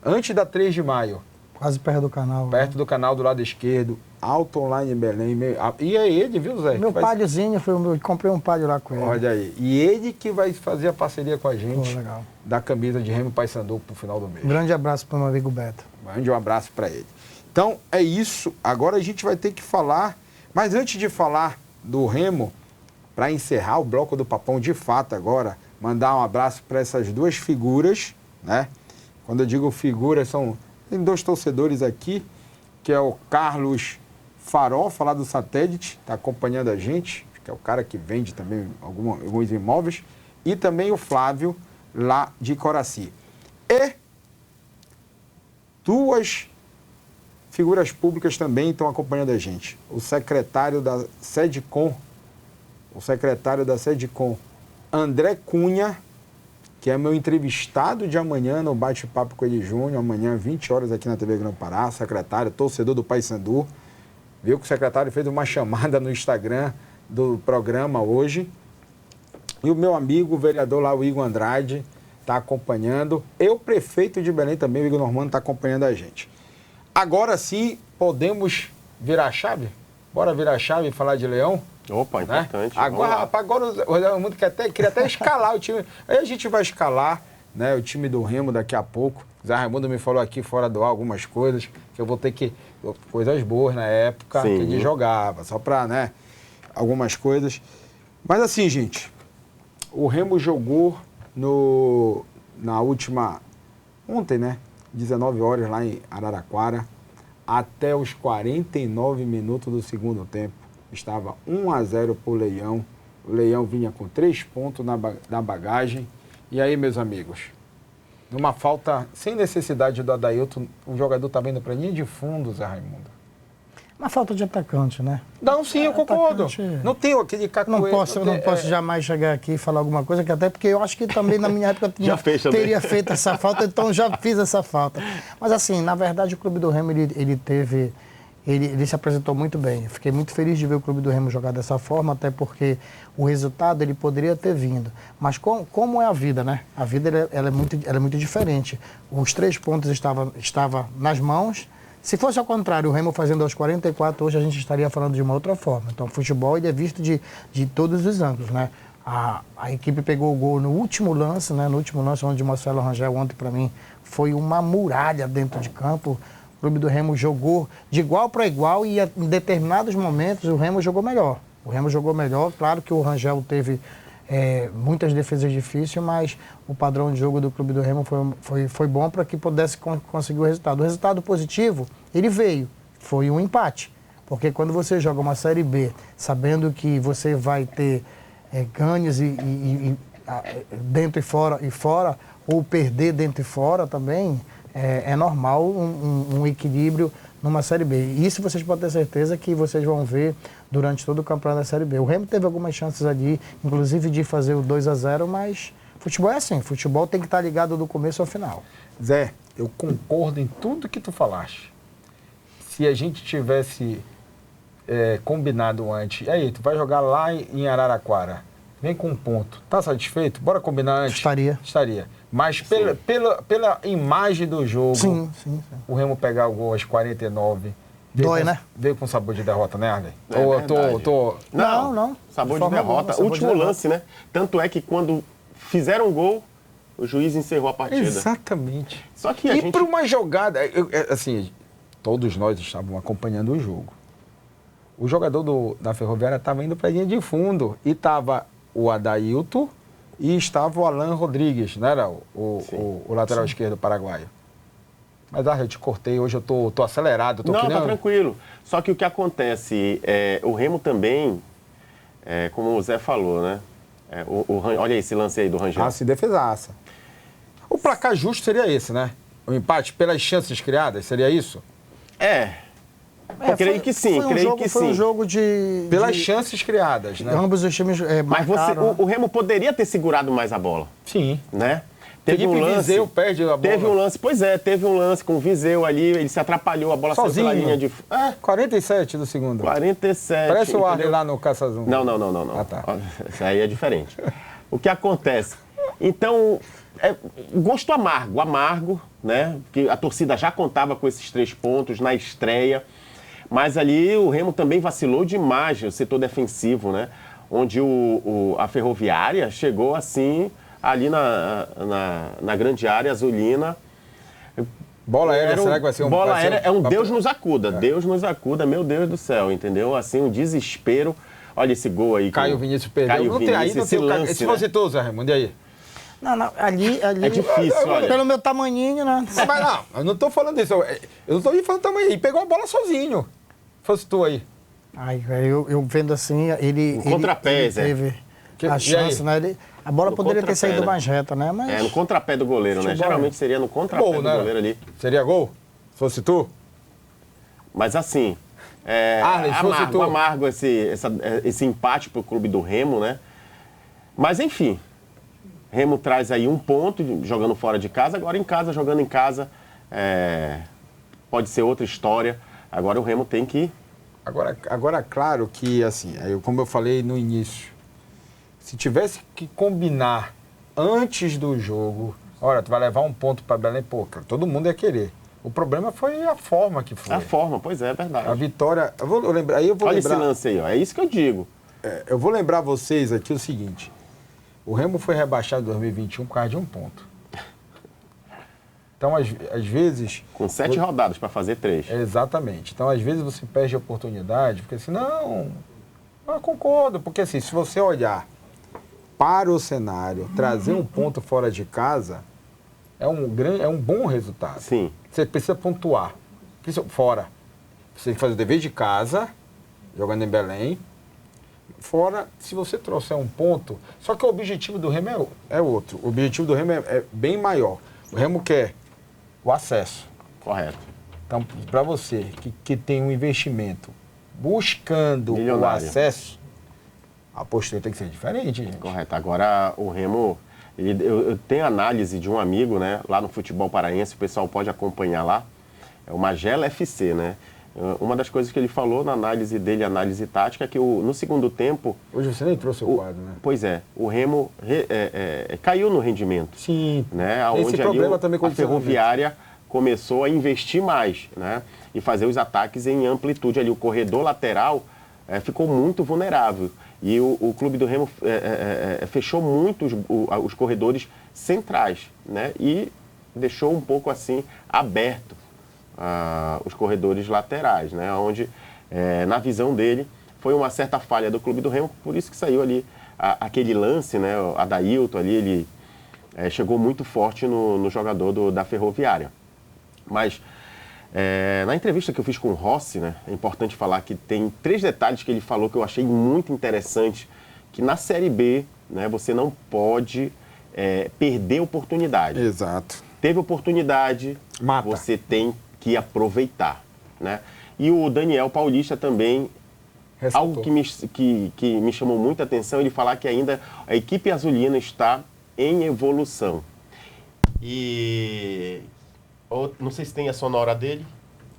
S1: antes da 3 de maio.
S2: Quase perto do canal.
S1: Perto do canal do lado esquerdo. Autoline em Belém. E é ele, viu, Zé?
S2: Meu palhozinho, eu comprei um palho lá com ele.
S1: Olha aí. E ele que vai fazer a parceria com a gente.
S2: Pô, legal.
S1: Da camisa de Remo Paysandu pro final do mês.
S2: Um grande abraço para o meu amigo Beto.
S1: Mande um abraço para ele. Então, é isso. Agora a gente vai ter que falar. Mas antes de falar do Remo, para encerrar o bloco do Papão de fato agora, mandar um abraço para essas 2 figuras, né? Quando eu digo figuras, tem 2 torcedores aqui, que é o Carlos Farofa, lá do Satélite, está acompanhando a gente, que é o cara que vende também alguns imóveis, e também o Flávio, lá de Coraci. E 2 figuras públicas também estão acompanhando a gente. O secretário da SEDCOM, André Cunha, que é meu entrevistado de amanhã no Bate-Papo com ele Júnior, amanhã, 20 horas aqui na TV Grande Pará, secretário, torcedor do Paysandu. Viu que o secretário fez uma chamada no Instagram do programa hoje. E o meu amigo, o vereador lá, o Igor Andrade, está acompanhando. E o prefeito de Belém também, o Igor Normando, está acompanhando a gente. Agora sim, podemos virar a chave? Bora virar a chave e falar de Leão?
S3: Opa, importante.
S1: Né? Agora o Zé Raimundo queria até escalar o time. Aí a gente vai escalar, né, o time do Remo daqui a pouco. O Zé Raimundo me falou aqui fora do ar algumas coisas, que eu vou ter que... Coisas boas na época que ele jogava, só para, né, algumas coisas. Mas assim, gente, o Remo jogou na última... Ontem, né? 19 horas lá em Araraquara, até os 49 minutos do segundo tempo. Estava 1-0 para o Leão. O Leão vinha com 3 pontos na bagagem. E aí, meus amigos, numa falta sem necessidade do Adailton, o jogador estava indo para a linha de fundo, Zé Raimundo.
S2: Uma falta de atacante, né?
S1: Não, sim, eu concordo.
S2: Atacante...
S1: Não tem aquele cacoete.
S2: Eu não posso jamais chegar aqui e falar alguma coisa, que até porque eu acho que também na minha época teria feito essa falta, então já fiz essa falta. Mas assim, na verdade o Clube do Remo, ele se apresentou muito bem. Eu fiquei muito feliz de ver o Clube do Remo jogar dessa forma, até porque o resultado ele poderia ter vindo. Mas como é a vida, né? A vida ela é muito diferente. Os 3 pontos estavam nas mãos. Se fosse ao contrário, o Remo fazendo aos 44, hoje a gente estaria falando de uma outra forma. Então, o futebol ele é visto de todos os ângulos, né? A equipe pegou o gol no último lance, né? No último lance, onde o Marcelo Rangel ontem, para mim, foi uma muralha dentro de campo. O Clube do Remo jogou de igual para igual e em determinados momentos o Remo jogou melhor. Claro que o Rangel teve muitas defesas difíceis, mas o padrão de jogo do Clube do Remo foi bom para que pudesse conseguir o resultado. O resultado positivo, ele veio, foi um empate. Porque quando você joga uma Série B, sabendo que você vai ter ganhos dentro e fora, ou perder dentro e fora também, é normal um equilíbrio numa Série B. E isso vocês podem ter certeza que vocês vão ver durante todo o campeonato da Série B. O Remo teve algumas chances ali, inclusive de fazer o 2-0, mas futebol é assim, futebol tem que estar ligado do começo ao final.
S1: Zé, eu concordo em tudo que tu falaste. Se a gente tivesse combinado antes, e aí, tu vai jogar lá em Araraquara, vem com um ponto, tá satisfeito? Bora combinar antes? Estaria. Mas pela imagem do jogo,
S2: sim.
S1: o Remo pegar o gol aos 49...
S2: Dói, né?
S1: Veio com sabor de derrota, né, Arley?
S2: Não.
S3: Sabor de derrota. Último lance, né? Tanto é que quando fizeram o gol, o juiz encerrou a partida.
S1: Exatamente.
S3: Só que
S1: e por uma jogada... assim, todos nós estávamos acompanhando o jogo. O jogador da Ferroviária estava indo para a linha de fundo e estava o Adailton e estava o Alan Rodrigues, não era o lateral esquerdo paraguaio. Mas, eu te cortei, hoje eu tô acelerado.
S3: Tá tranquilo. Só que o que acontece, o Remo também, como o Zé falou, né? Olha esse lance aí do Rangel.
S1: Se defesaça. O placar justo seria esse, né? O empate pelas chances criadas, seria isso?
S3: Eu creio que sim,
S2: Foi um jogo de...
S1: Pelas chances criadas, né?
S2: Ambos os times marcaram.
S3: Mas o Remo poderia ter segurado mais a bola.
S1: Sim.
S3: Né? Teve um lance,
S1: Viseu perde a bola.
S3: Teve um lance, teve um lance com o Viseu ali, ele se atrapalhou, a bola saiu pela linha de...
S1: 47 do segundo.
S3: 47.
S1: Parece o Arley lá no Caçazum.
S3: Não.
S1: Tá.
S3: Isso aí é diferente. O que acontece? Então, gosto amargo, né? Porque a torcida já contava com esses 3 pontos na estreia, mas ali o Remo também vacilou demais no setor defensivo, né? Onde a Ferroviária chegou assim... ali na grande área azulina.
S1: Bola aérea, será que vai ser um...
S3: Bola aérea Deus nos acuda, Deus nos acuda, meu Deus do céu, entendeu? Assim, um desespero. Olha esse gol aí.
S1: Caio Vinícius perdeu. Esse lance, esse você tu, Zé Raimundo, e aí?
S2: Não, ali...
S3: É difícil, olha.
S2: Pelo meu tamanhinho, né?
S1: Mas não, eu não tô falando isso. Eu não tô nem falando tamanho. Ele pegou a bola sozinho. Fosse tu aí.
S2: Eu vendo assim, ele
S3: contrapés,
S2: teve a chance, né? A bola poderia ter saído mais reta, né? Mas...
S3: no contrapé do goleiro, né? Geralmente seria no contrapé do goleiro ali.
S1: Seria gol? Se fosse tu?
S3: Mas assim, amargo esse empate pro clube do Remo, né? Mas enfim, Remo traz aí um ponto jogando fora de casa, agora em casa, jogando em casa, pode ser outra história. Agora o Remo tem que...
S1: Agora claro que, assim, como eu falei no início, se tivesse que combinar antes do jogo, olha, tu vai levar um ponto para Belém, todo mundo ia querer. O problema foi a forma que foi.
S3: A forma, pois é verdade.
S1: A vitória... Eu vou lembrar...
S3: Olha esse lance aí, ó, é isso que eu digo.
S1: Eu vou lembrar vocês aqui o seguinte, o Remo foi rebaixado em 2021 por causa de um ponto. Então, às vezes...
S3: Com 7 rodadas para fazer 3.
S1: Exatamente. Então, às vezes você perde a oportunidade, porque assim, eu concordo, porque assim, se você olhar para o cenário, trazer um ponto fora de casa é um bom resultado.
S3: Sim.
S1: Você precisa pontuar. Fora. Você tem que fazer o dever de casa, jogando em Belém. Fora, se você trouxer um ponto... Só que o objetivo do Remo é outro. O objetivo do Remo é bem maior. O Remo quer o acesso.
S3: Correto.
S1: Então, para você que tem um investimento buscando o acesso, a postura tem que ser diferente, gente.
S3: Correto. Agora, o Remo... Eu tenho análise de um amigo, né? Lá no futebol paraense, o pessoal pode acompanhar lá. É o Magela FC, né? Uma das coisas que ele falou na análise dele, análise tática, é que no segundo tempo...
S1: Hoje você nem trouxe o quadro, né?
S3: Pois é. O Remo caiu no rendimento.
S1: Sim.
S3: Né? Onde
S1: esse problema também
S3: a Ferroviária começou a investir mais, né? E fazer os ataques em amplitude ali. O corredor lateral ficou muito vulnerável. E o clube do Remo fechou muito os corredores centrais, né? E deixou um pouco assim aberto os corredores laterais, né? Onde, na visão dele, foi uma certa falha do clube do Remo, por isso que saiu ali aquele lance, né? O Adailton ali, ele chegou muito forte no jogador da Ferroviária. Mas na entrevista que eu fiz com o Rossi, né, é importante falar que tem 3 detalhes que ele falou que eu achei muito interessante, que na Série B, né, você não pode perder oportunidade.
S1: Exato.
S3: Teve oportunidade,
S1: Mata.
S3: você tem que aproveitar, né? E o Daniel Paulista também,
S1: Ressaltou.
S3: algo que me chamou muita atenção, ele falar que ainda a equipe azulina está em evolução. E não sei se tem a sonora dele,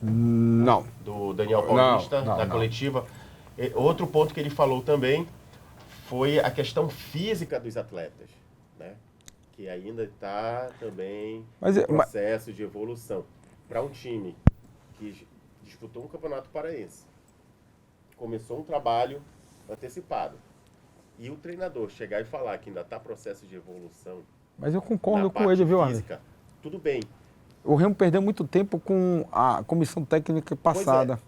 S1: Não.
S3: do Daniel Paulista,
S1: Não,
S3: da
S1: não.
S3: coletiva. Outro ponto que ele falou também foi a questão física dos atletas, né? Que ainda está também em processo de evolução. Para um time que disputou um campeonato paraense, começou um trabalho antecipado, e o treinador chegar e falar que ainda está processo de evolução.
S1: Mas eu concordo
S3: na
S1: com
S3: parte
S1: ele, viu, Arley?
S3: física, tudo bem.
S1: O Remo perdeu muito tempo com a comissão técnica passada.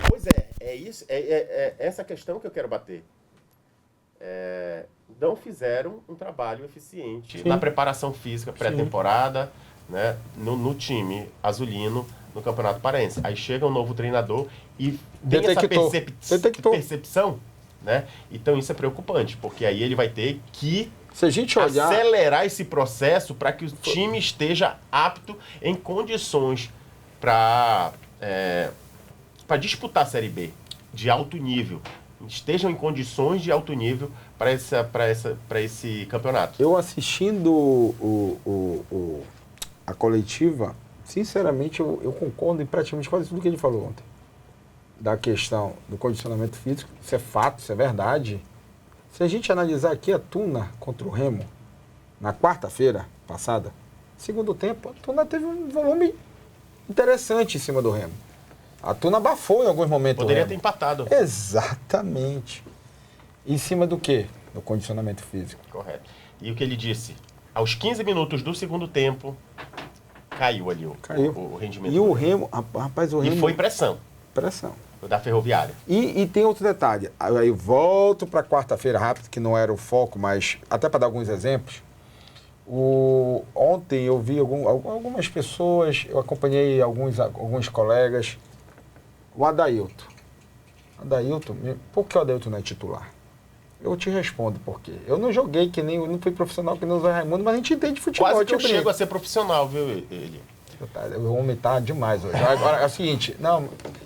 S3: Pois é isso, essa questão que eu quero bater. Não fizeram um trabalho eficiente na preparação física pré-temporada, né, no time azulino, no Campeonato Paraense. Aí chega um novo treinador e tem essa percepção, né? Então isso é preocupante, porque aí ele vai ter que
S1: Se a gente olhar...
S3: acelerar esse processo para que o time esteja apto, em condições para disputar a Série B de alto nível. Estejam em condições de alto nível para esse campeonato.
S1: Eu assistindo a coletiva, sinceramente, eu concordo em praticamente quase tudo que ele falou ontem. Da questão do condicionamento físico, isso é fato, isso é verdade. Se a gente analisar aqui a Tuna contra o Remo, na quarta-feira passada, segundo tempo, a Tuna teve um volume interessante em cima do Remo. A Tuna abafou em alguns momentos.
S3: Poderia ter empatado.
S1: Exatamente. Em cima do quê? Do condicionamento físico.
S3: Correto. E o que ele disse? Aos 15 minutos do segundo tempo, caiu ali o rendimento.
S1: E o Remo, rapaz, o Remo...
S3: E foi pressão.
S1: Pressão.
S3: Da Ferroviária.
S1: E tem outro detalhe. Aí eu volto para quarta-feira rápido, que não era o foco, mas até para dar alguns exemplos. Ontem eu vi algumas pessoas, eu acompanhei alguns colegas. O Adailton. Por que o Adailton não é titular? Eu te respondo por quê. Eu não joguei eu não fui profissional que nem o Zé Raimundo, mas a gente entende futebol.
S3: Quase que eu chego a ser profissional, viu, ele?
S1: O homem tá demais hoje. Agora, é o seguinte,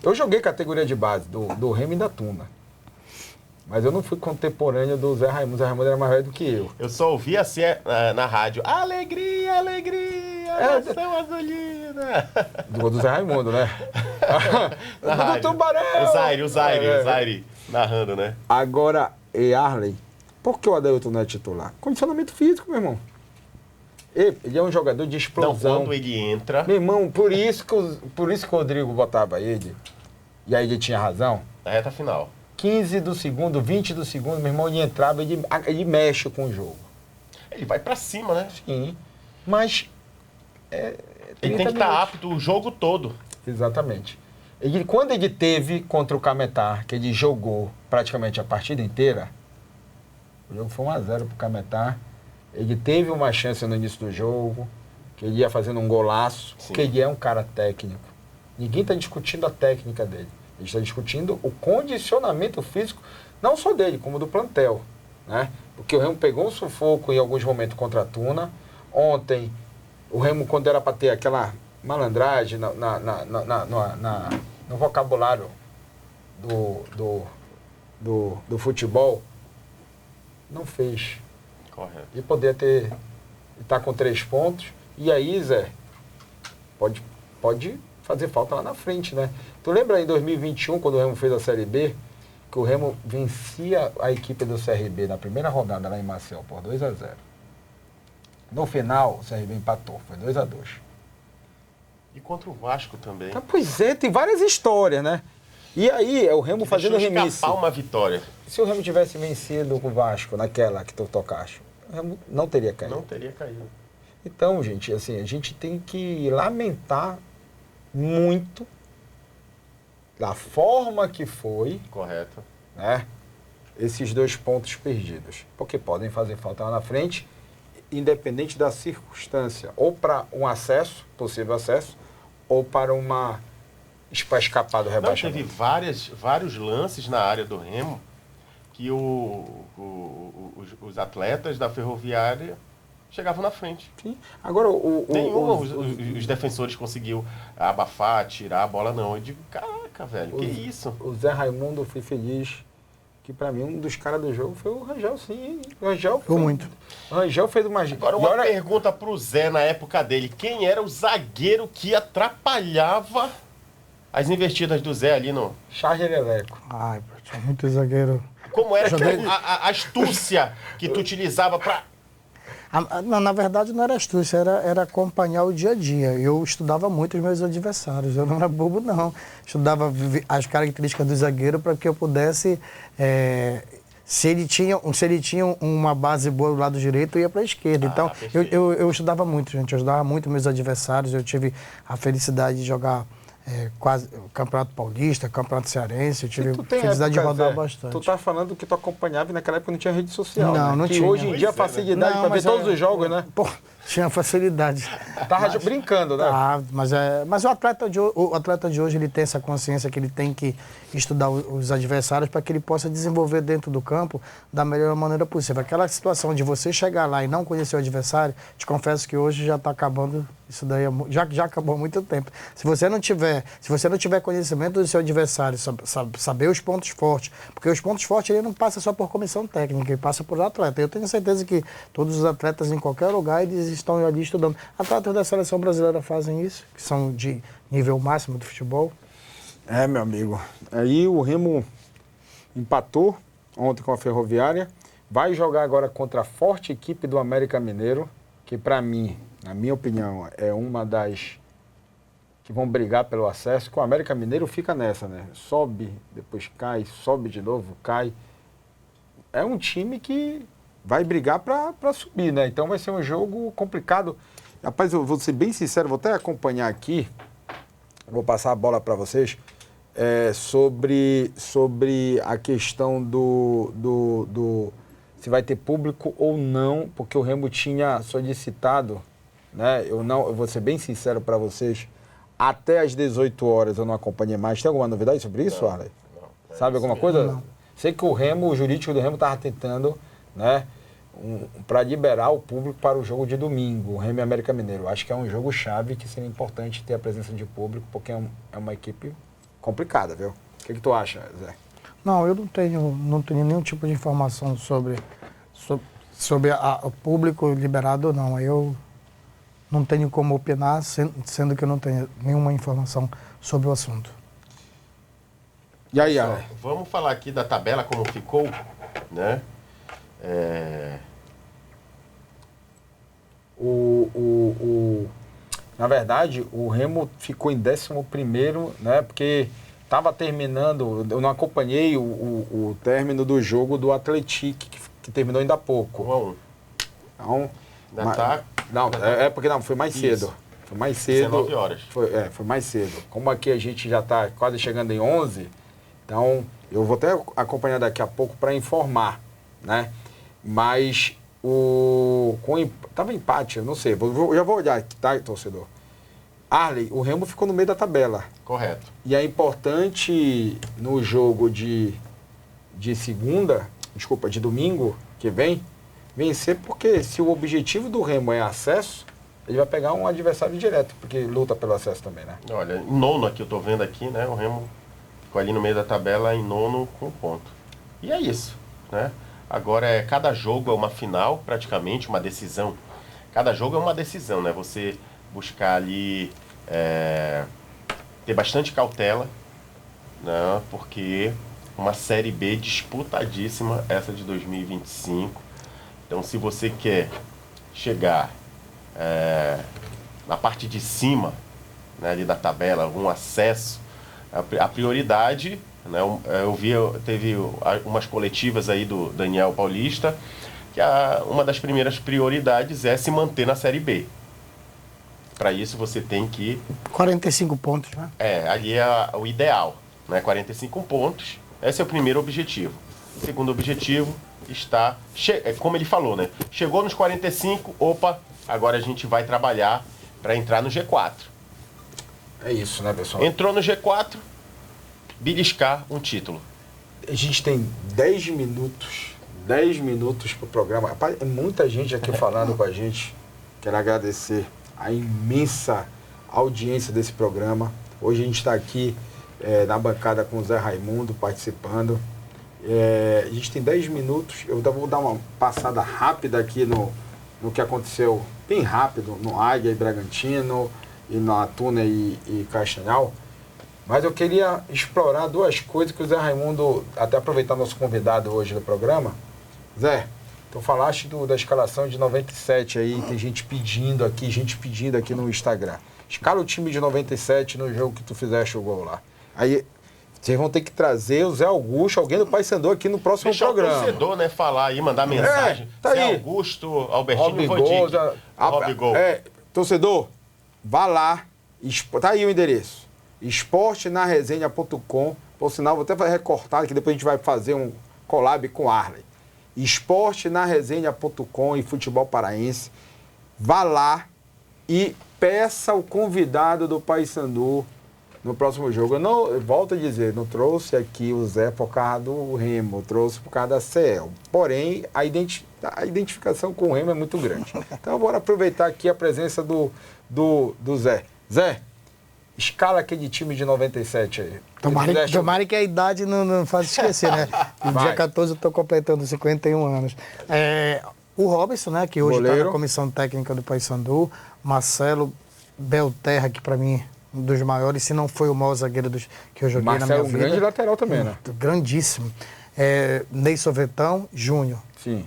S1: eu joguei categoria de base do Remo e da Tuna. Mas eu não fui contemporâneo do Zé Raimundo. O Zé Raimundo era mais velho do que eu.
S3: Eu só ouvi assim na rádio, alegria, alegria, nação azulina.
S1: Do Zé Raimundo, né?
S3: Do
S1: Tubarão!
S3: O Zaire, narrando, né?
S1: Agora, Arley, por que o Adailton não é titular? Condicionamento físico, meu irmão. Ele é um jogador de explosão.
S3: Não, quando ele entra...
S1: Meu irmão, por isso que o Rodrigo botava ele, e aí ele tinha razão.
S3: Na reta final.
S1: 15 do segundo, 20 do segundo, meu irmão, ele entrava, ele mexe com o jogo.
S3: Ele vai pra cima, né?
S1: Sim, mas...
S3: ele tem que estar apto o jogo todo.
S1: Exatamente. Quando ele teve contra o Cametá, que ele jogou praticamente a partida inteira, o jogo foi 1-0 pro Cametá. Ele teve uma chance no início do jogo, que ele ia fazendo um golaço, porque ele é um cara técnico. Ninguém está discutindo a técnica dele. A gente está discutindo o condicionamento físico, não só dele, como do plantel, né? Porque o Remo pegou um sufoco em alguns momentos contra a Tuna. Ontem, o Remo, quando era para ter aquela malandragem no vocabulário do futebol, não fez.
S3: Correto.
S1: E poder estar com 3 pontos. E aí, Zé, pode fazer falta lá na frente, né? Tu lembra em 2021, quando o Remo fez a Série B, que o Remo vencia a equipe do CRB na primeira rodada lá em Maceió por 2-0. No final, o CRB empatou, foi 2-2.
S3: E contra o Vasco também.
S1: Pois é, tem várias histórias, né? E aí, é o Remo fazendo remisse.
S3: Escapar uma vitória.
S1: Se o Remo tivesse vencido o Vasco naquela que tu tocaste, o Remo não teria caído.
S3: Não teria caído.
S1: Então, gente, assim, a gente tem que lamentar muito da forma que foi,
S3: Correto.
S1: né? esses 2 pontos perdidos. Porque podem fazer falta lá na frente, independente da circunstância. Ou para um acesso, possível acesso, ou para escapar do rebaixamento.
S3: Teve vários lances na área do Remo que os atletas da Ferroviária chegavam na frente.
S1: Sim. Agora,
S3: os defensores conseguiu abafar, tirar a bola, não. Eu digo, caraca, velho, que isso?
S1: O Zé Raimundo, eu fui feliz, que pra mim um dos caras do jogo foi o Rangel, sim. O Rangel
S2: foi muito.
S1: O Rangel fez uma...
S3: Agora, uma pergunta pro Zé na época dele. Quem era o zagueiro que atrapalhava as investidas do Zé ali no...
S1: Charger Eleco.
S2: Ai, tinha muito zagueiro.
S3: Como era a astúcia que tu utilizava pra...
S2: Não, na verdade não era astúcia, era acompanhar o dia a dia. Eu estudava muito os meus adversários, eu não era bobo não. Estudava as características do zagueiro para que eu pudesse... se ele tinha uma base boa do lado direito, eu ia para a esquerda. Então, eu estudava muito, gente. Eu estudava muito meus adversários. Eu tive a felicidade de jogar quase o Campeonato Paulista, Campeonato Cearense. Eu tive a felicidade de rodar bastante.
S1: Tu tá falando que tu acompanhava e naquela época não tinha rede social,
S2: não,
S1: né?
S2: Não
S1: que
S2: tinha.
S1: Hoje em dia a facilidade para ver todos os jogos, né?
S2: Pô, tinha facilidade.
S1: Tava brincando, né?
S2: Mas o atleta de hoje ele tem essa consciência que ele tem que estudar os adversários para que ele possa desenvolver dentro do campo da melhor maneira possível. Aquela situação de você chegar lá e não conhecer o adversário, te confesso que hoje já está acabando, isso daí já acabou há muito tempo. Se você não tiver conhecimento do seu adversário, saber os pontos fortes, porque os pontos fortes ele não passa só por comissão técnica, ele passa por atleta. Eu tenho certeza que todos os atletas em qualquer lugar eles estão ali estudando. Atletas da seleção brasileira fazem isso, que são de nível máximo do futebol.
S1: Meu amigo. Aí o Remo empatou ontem com a Ferroviária. Vai jogar agora contra a forte equipe do América Mineiro, que para mim, na minha opinião, é uma das que vão brigar pelo acesso. Que o América Mineiro fica nessa, né? Sobe, depois cai, sobe de novo, cai. É um time que vai brigar para subir, né? Então vai ser um jogo complicado. Rapaz, eu vou ser bem sincero, vou até acompanhar aqui, vou passar a bola para vocês, sobre a questão do se vai ter público ou não, porque o Remo tinha solicitado, né? Eu vou ser bem sincero para vocês, até às 18 horas eu não acompanhei mais. Tem alguma novidade sobre isso, Arley? Sabe alguma coisa?
S2: Não.
S1: Sei que o jurídico do Remo estava tentando, né, para liberar o público para o jogo de domingo, o Remo e América Mineiro. Acho que é um jogo chave que seria importante ter a presença de público, porque é uma equipe complicada, viu? O que tu acha, Zé?
S2: Não, eu não tenho nenhum tipo de informação sobre o público liberado ou não. Eu não tenho como opinar, sendo que eu não tenho nenhuma informação sobre o assunto.
S1: E aí, Arley?
S3: Vamos falar aqui da tabela, como ficou, né?
S1: Na verdade, o Remo ficou em 11º, né? Porque estava terminando, eu não acompanhei o término do jogo do Atlético, que terminou ainda há pouco.
S3: 1-1.
S1: Então, porque foi mais cedo. Foi mais cedo.
S3: 19 horas.
S1: Foi mais cedo. Como aqui a gente já está quase chegando em 11, então eu vou até acompanhar daqui a pouco para informar, né? Mas tava empate, eu não sei. Já vou olhar aqui, tá, torcedor? Arley, o Remo ficou no meio da tabela.
S3: Correto.
S1: E é importante no jogo de domingo que vem, vencer, porque se o objetivo do Remo é acesso, ele vai pegar um adversário direto, porque luta pelo acesso também, né?
S3: Olha, em nono aqui, eu tô vendo aqui, né? O Remo ficou ali no meio da tabela em nono com ponto. E é isso, né? Agora, cada jogo é uma final, praticamente, uma decisão. Cada jogo é uma decisão, né? Você buscar ali ter bastante cautela, né? Porque uma Série B disputadíssima, essa de 2025. Então, se você quer chegar na parte de cima, né, ali da tabela, um acesso, a prioridade, né, teve umas coletivas aí do Daniel Paulista, que uma das primeiras prioridades é se manter na Série B. Para isso você tem que...
S2: 45 pontos, né?
S3: Ali é o ideal, né? 45 pontos, esse é o primeiro objetivo. segundo objetivo está, como ele falou, né? Chegou nos 45, opa, agora a gente vai trabalhar para entrar no G4.
S1: É isso, né, pessoal?
S3: Entrou no G4, beliscar um título.
S1: A gente tem 10 minutos para o programa. Rapaz, muita gente aqui falando com a gente. Quero agradecer a imensa audiência desse programa. Hoje a gente está aqui na bancada com o Zé Raimundo participando. A gente tem 10 minutos. Eu vou dar uma passada rápida aqui no que aconteceu, bem rápido, no Águia e Bragantino, e na Tuna e Castanhal. Mas eu queria explorar duas coisas que o Zé Raimundo, até aproveitar nosso convidado hoje do programa. Zé, tu falaste da escalação de 97 aí, tem gente pedindo aqui no Instagram. Escala o time de 97 no jogo que tu fizeste o gol lá. Aí vocês vão ter que trazer o Zé Augusto, alguém do Paysandu aqui no próximo programa.
S3: Deixa o torcedor, né, falar aí, mandar mensagem.
S1: Tá
S3: Zé
S1: aí.
S3: Augusto, Albertinho Vodic. Robigol.
S1: Torcedor, vá lá, tá aí o endereço. esportenaresenha.com. Por sinal, vou até recortar, que depois a gente vai fazer um collab com Arley. esportenaresenha.com e Futebol Paraense. Vá lá e peça o convidado do Paysandu no próximo jogo. Eu volto a dizer, não trouxe aqui o Zé por causa do Remo, trouxe por causa da CEL. Porém, a identificação com o Remo é muito grande. Então, bora aproveitar aqui a presença do Zé. Zé, escala aquele time de 97 aí.
S2: Tomara que a idade não faça esquecer, né? No dia 14 eu estou completando 51 anos. O Robson, né, que hoje está na comissão técnica do Paysandu, Marcelo Belterra, que para mim um dos maiores, se não foi o maior zagueiro que eu joguei na minha vida.
S1: Marcelo, grande lateral também, né?
S2: Grandíssimo. Ney Sovetão, Júnior.
S1: Sim.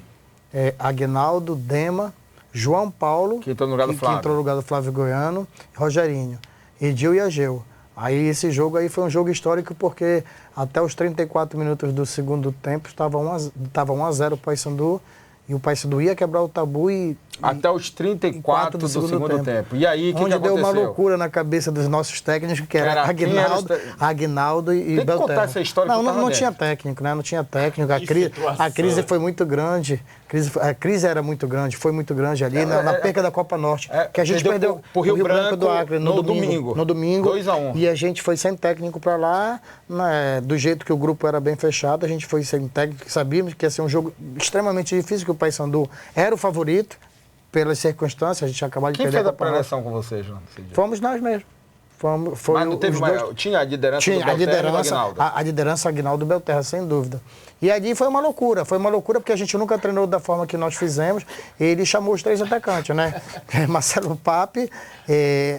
S2: Aguinaldo, Dema, João Paulo,
S1: que entrou no lugar do Flávio.
S2: Que entrou no lugar do Flávio Goiano, Rogerinho, Edil e Ageu. Aí esse jogo aí foi um jogo histórico porque até os 34 minutos do segundo tempo estava 1-0 o Paysandu, e o Paysandu ia quebrar o tabu
S1: até os 34 do segundo tempo. E aí, o que
S2: aconteceu?
S1: Onde deu
S2: uma loucura na cabeça dos nossos técnicos, que era Aguinaldo e Belterra.
S1: Tem que contar essa história.
S2: Não tinha técnico, né? Não tinha técnico. A crise foi muito grande. A crise era muito grande, foi muito grande ali na perca da Copa Norte. Que a gente perdeu
S1: pro Rio Branco
S2: do Acre no domingo.
S1: 2-1.
S2: E a gente foi sem técnico para lá, né, do jeito que o grupo era bem fechado, a gente foi sem técnico, sabíamos que ia ser um jogo extremamente difícil, que o Paysandu era o favorito, pelas circunstâncias, a gente acabou de perder.
S1: Quem fez a pré-eleição com vocês, João?
S2: Fomos nós mesmos.
S1: Mas não teve tinha a liderança do Belterra e do Aguinaldo?
S2: A liderança Aguinaldo e Belterra, sem dúvida. E ali foi uma loucura porque a gente nunca treinou da forma que nós fizemos. Ele chamou os 3 atacantes, né? Marcelo Pape,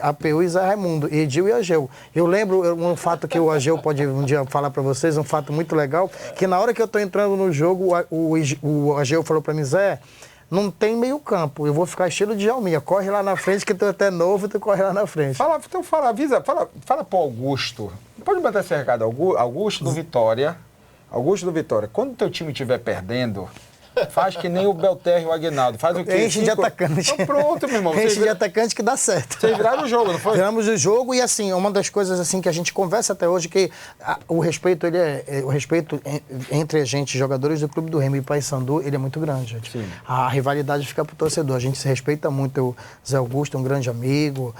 S2: APU e Zé Raimundo, Edil e Ageu. Eu lembro um fato que o Ageu pode um dia falar para vocês, um fato muito legal, que na hora que eu estou entrando no jogo, o Ageu falou para mim, Zé, não tem meio campo, eu vou ficar estilo de Jalminha. Corre lá na frente, que tu é até novo, tu corre lá na frente.
S1: Fala pro Augusto. Pode botar esse recado, Augusto do Vitória. Augusto do Vitória, quando o teu time estiver perdendo, faz que nem o Belterra e o Aguinaldo. Faz o quê?
S2: Enche de atacante.
S1: Então, pronto, meu irmão.
S2: Enche de atacante que dá certo.
S1: Vocês viraram o jogo, não foi?
S2: Viramos o jogo e, assim, uma das coisas assim que a gente conversa até hoje, que o respeito, o respeito entre a gente, jogadores do Clube do Remo e Paysandu, ele é muito grande, gente.
S1: Sim.
S2: A rivalidade fica pro torcedor. A gente se respeita muito. O Zé Augusto é um grande amigo,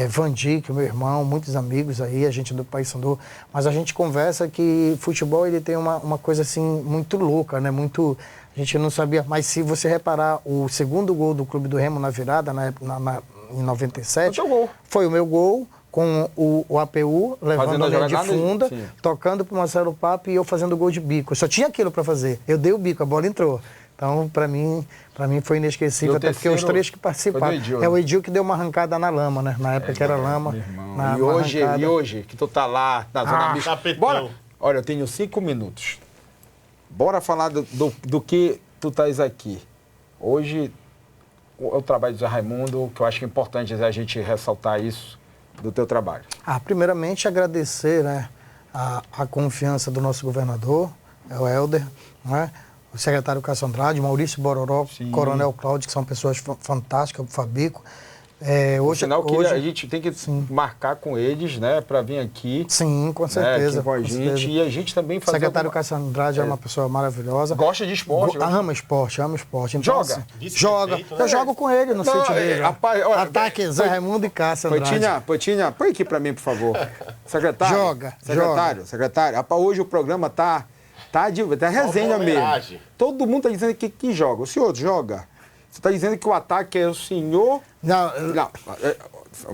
S2: Vandi, que é meu irmão, muitos amigos aí, a gente do Paysandu. Mas a gente conversa que futebol, ele tem uma coisa, assim, muito louca, né? Muito... A gente não sabia, mas se você reparar, o segundo gol do Clube do Remo na virada, em 97, foi o meu gol, com o APU levando a linha de funda, tocando pro Marcelo Pape e eu fazendo gol de bico. Eu só tinha aquilo para fazer. Eu dei o bico, a bola entrou. Então, para mim foi inesquecível, até porque os 3 que participaram. É o Edil que deu uma arrancada na lama, né? Na época que era lama.
S1: E hoje, que tu tá lá na zona mista. Bora! Olha, eu tenho 5 minutos. Bora falar do que tu estás aqui. Hoje, o trabalho do Zé Raimundo, que eu acho que é importante a gente ressaltar isso do teu trabalho.
S2: Primeiramente, agradecer, né, a confiança do nosso governador, o Helder, né, o secretário Cássio Andrade, Maurício Bororó, Coronel Cláudio, que são pessoas fantásticas, o Fabico.
S1: Hoje, sinal que a gente tem que marcar com eles, né, para vir aqui.
S2: Sim, com certeza.
S1: Aqui com a gente. E a gente também fazer.
S2: O secretário Cássio Andrade é uma pessoa maravilhosa.
S1: Gosta de esporte.
S2: Ama esporte. Então,
S1: joga?
S2: Assim, joga. Eu jogo com ele no sítio dele.
S1: Rapaz, olha,
S2: Ataque Zé Raimundo e Cássio Andrade.
S1: Poitinha, põe aqui para mim, por favor. Secretário.
S2: Joga.
S1: Secretário. Rapaz, hoje o programa tá resenha mesmo. Todo mundo tá dizendo que joga. O senhor joga? Você está dizendo que o ataque é o senhor... Não.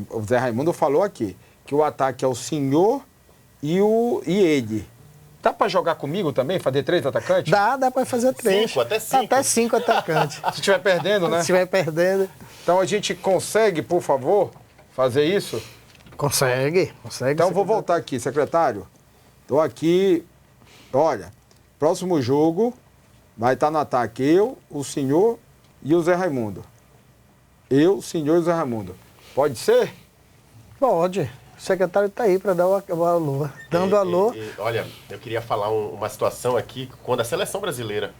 S1: O Zé Raimundo falou aqui que o ataque é o senhor e ele. Dá para jogar comigo também? Fazer 3 atacantes?
S2: Dá para fazer 3.
S3: 5, até 5.
S2: Até 5 atacantes.
S1: Se estiver perdendo, né?
S2: Se estiver perdendo.
S1: Então a gente consegue, por favor, fazer isso?
S2: Consegue.
S1: Então eu vou voltar aqui, secretário. Estou aqui. Olha, próximo jogo vai estar no ataque eu, o senhor e o Zé Raimundo. Eu, o senhor e o Zé Raimundo. Pode ser?
S2: Pode. O secretário está aí para dar o alô. Dando alô.
S3: Olha, eu queria falar uma situação aqui, quando a seleção brasileira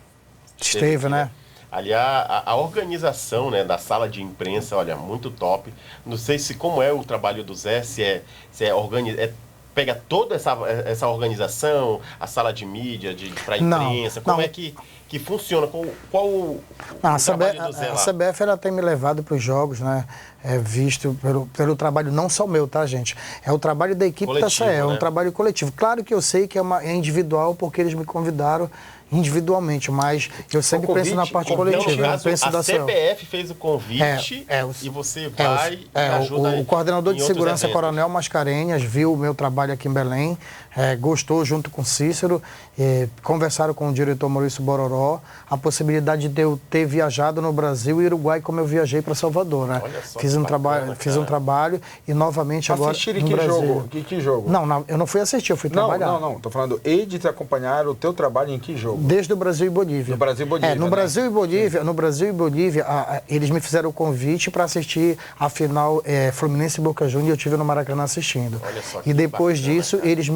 S2: esteve aqui, né?
S3: Ali a organização, né, da sala de imprensa, olha, muito top. Não sei como é o trabalho do Zé, pega toda essa organização, a sala de mídia, para a imprensa, como é que funciona? Qual o trabalho do Zé lá?
S2: A CBF ela tem me levado para os jogos, né? Visto pelo trabalho não só meu, tá, gente? É o trabalho da equipe
S3: coletivo,
S2: da CE,
S3: né?
S2: é um trabalho coletivo. Claro que eu sei que é individual, porque eles me convidaram individualmente, mas eu sempre penso na parte coletiva.
S3: Então, no caso, a CBF fez o convite e você vai e ajuda.
S2: O coordenador de segurança, Coronel Mascarenhas, viu o meu trabalho aqui em Belém, gostou junto com Cícero, conversaram com o diretor Maurício Bororó, a possibilidade de eu ter viajado no Brasil e Uruguai como eu viajei para Salvador, né? Fiz um trabalho e novamente agora no Brasil.
S1: Que jogo?
S2: Não, eu não fui assistir, eu fui trabalhar.
S1: Não, tô falando, eles acompanharam o teu trabalho em que jogo?
S2: Desde o Brasil e Bolívia.
S1: No Brasil e Bolívia.
S2: No Brasil e Bolívia, eles me fizeram o convite para assistir a final Fluminense e Boca Juniors, e eu estive no Maracanã assistindo. E depois disso, eles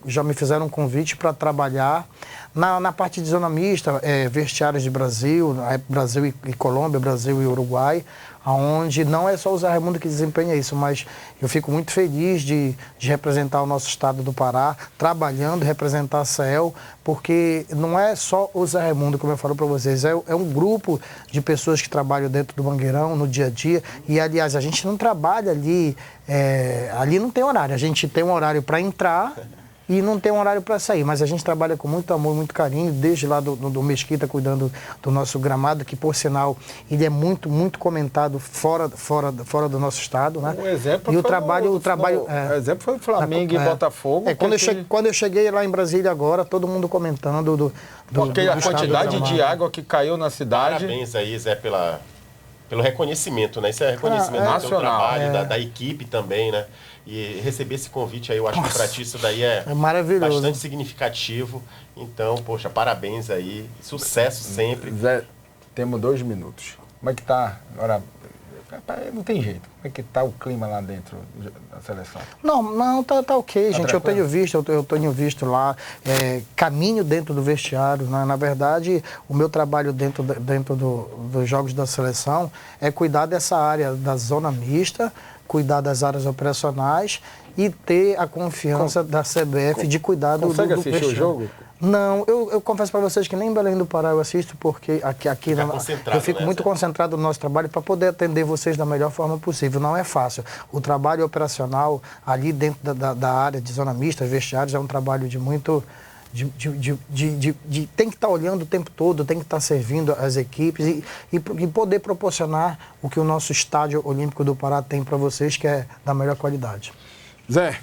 S2: já me fizeram um convite para trabalhar na parte de zona mista, vestiários de Brasil, Brasil e Colômbia, Brasil e Uruguai, onde não é só o Zé Raimundo que desempenha isso, mas eu fico muito feliz de representar o nosso estado do Pará, trabalhando, representar a CEL, porque não é só o Zé Raimundo, como eu falo para vocês, é um grupo de pessoas que trabalham dentro do Mangueirão, no dia a dia, e aliás, a gente não trabalha ali, ali não tem horário, a gente tem um horário para entrar, e não tem um horário para sair, mas a gente trabalha com muito amor, muito carinho, desde lá do Mesquita, cuidando do nosso gramado, que por sinal, ele é muito, muito comentado fora do nosso estado, né?
S1: O exemplo
S2: e
S1: o exemplo foi o Flamengo e Botafogo.
S2: Quando eu cheguei lá em Brasília agora, todo mundo comentando
S1: porque a quantidade de água que caiu na cidade.
S3: Parabéns aí, Zé, pelo reconhecimento, né? Isso é reconhecimento do seu trabalho, da equipe também, né? E receber esse convite aí, eu acho que para ti isso daí é
S2: maravilhoso,
S3: bastante significativo. Então, poxa, parabéns aí. Sucesso sempre.
S1: Zé, temos 2 minutos. Como é que tá agora? Não tem jeito. Como é que tá o clima lá dentro da seleção?
S2: Não, tá ok, gente.
S1: Tranquilo?
S2: Eu tenho visto lá, caminho dentro do vestiário, né? Na verdade, o meu trabalho dentro dos jogos da seleção é cuidar dessa área da zona mista, cuidar das áreas operacionais e ter a confiança da CBF de cuidar do
S1: Consegue assistir o jogo?
S2: Não, eu confesso para vocês que nem em Belém do Pará eu assisto, porque aqui eu fico muito concentrado no nosso trabalho para poder atender vocês da melhor forma possível. Não é fácil. O trabalho operacional ali dentro da área de zona mista, vestiários, é um trabalho de muito... tem que estar olhando o tempo todo, tem que estar servindo as equipes e poder proporcionar o que o nosso Estádio Olímpico do Pará tem para vocês, que é da melhor qualidade.
S1: Zé,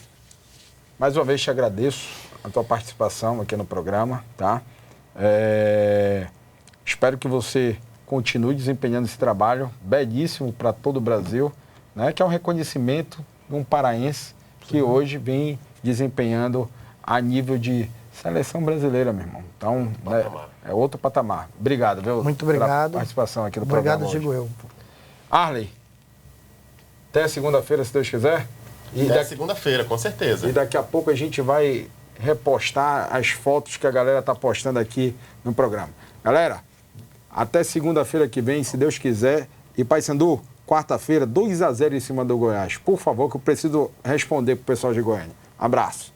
S1: mais uma vez te agradeço a tua participação aqui no programa, tá? Espero que você continue desempenhando esse trabalho belíssimo para todo o Brasil, né? Que é um reconhecimento de um paraense que hoje vem desempenhando a nível de seleção brasileira, meu irmão. Então, é outro patamar. Obrigado, viu?
S2: Muito obrigado.
S1: Pela participação aqui no programa.
S2: Obrigado, digo eu.
S1: Arley, até segunda-feira, se Deus quiser.
S3: Até segunda-feira, com certeza.
S1: E daqui a pouco a gente vai repostar as fotos que a galera tá postando aqui no programa. Galera, até segunda-feira que vem, se Deus quiser. E Paysandu, quarta-feira, 2-0 em cima do Goiás. Por favor, que eu preciso responder pro pessoal de Goiânia. Abraço.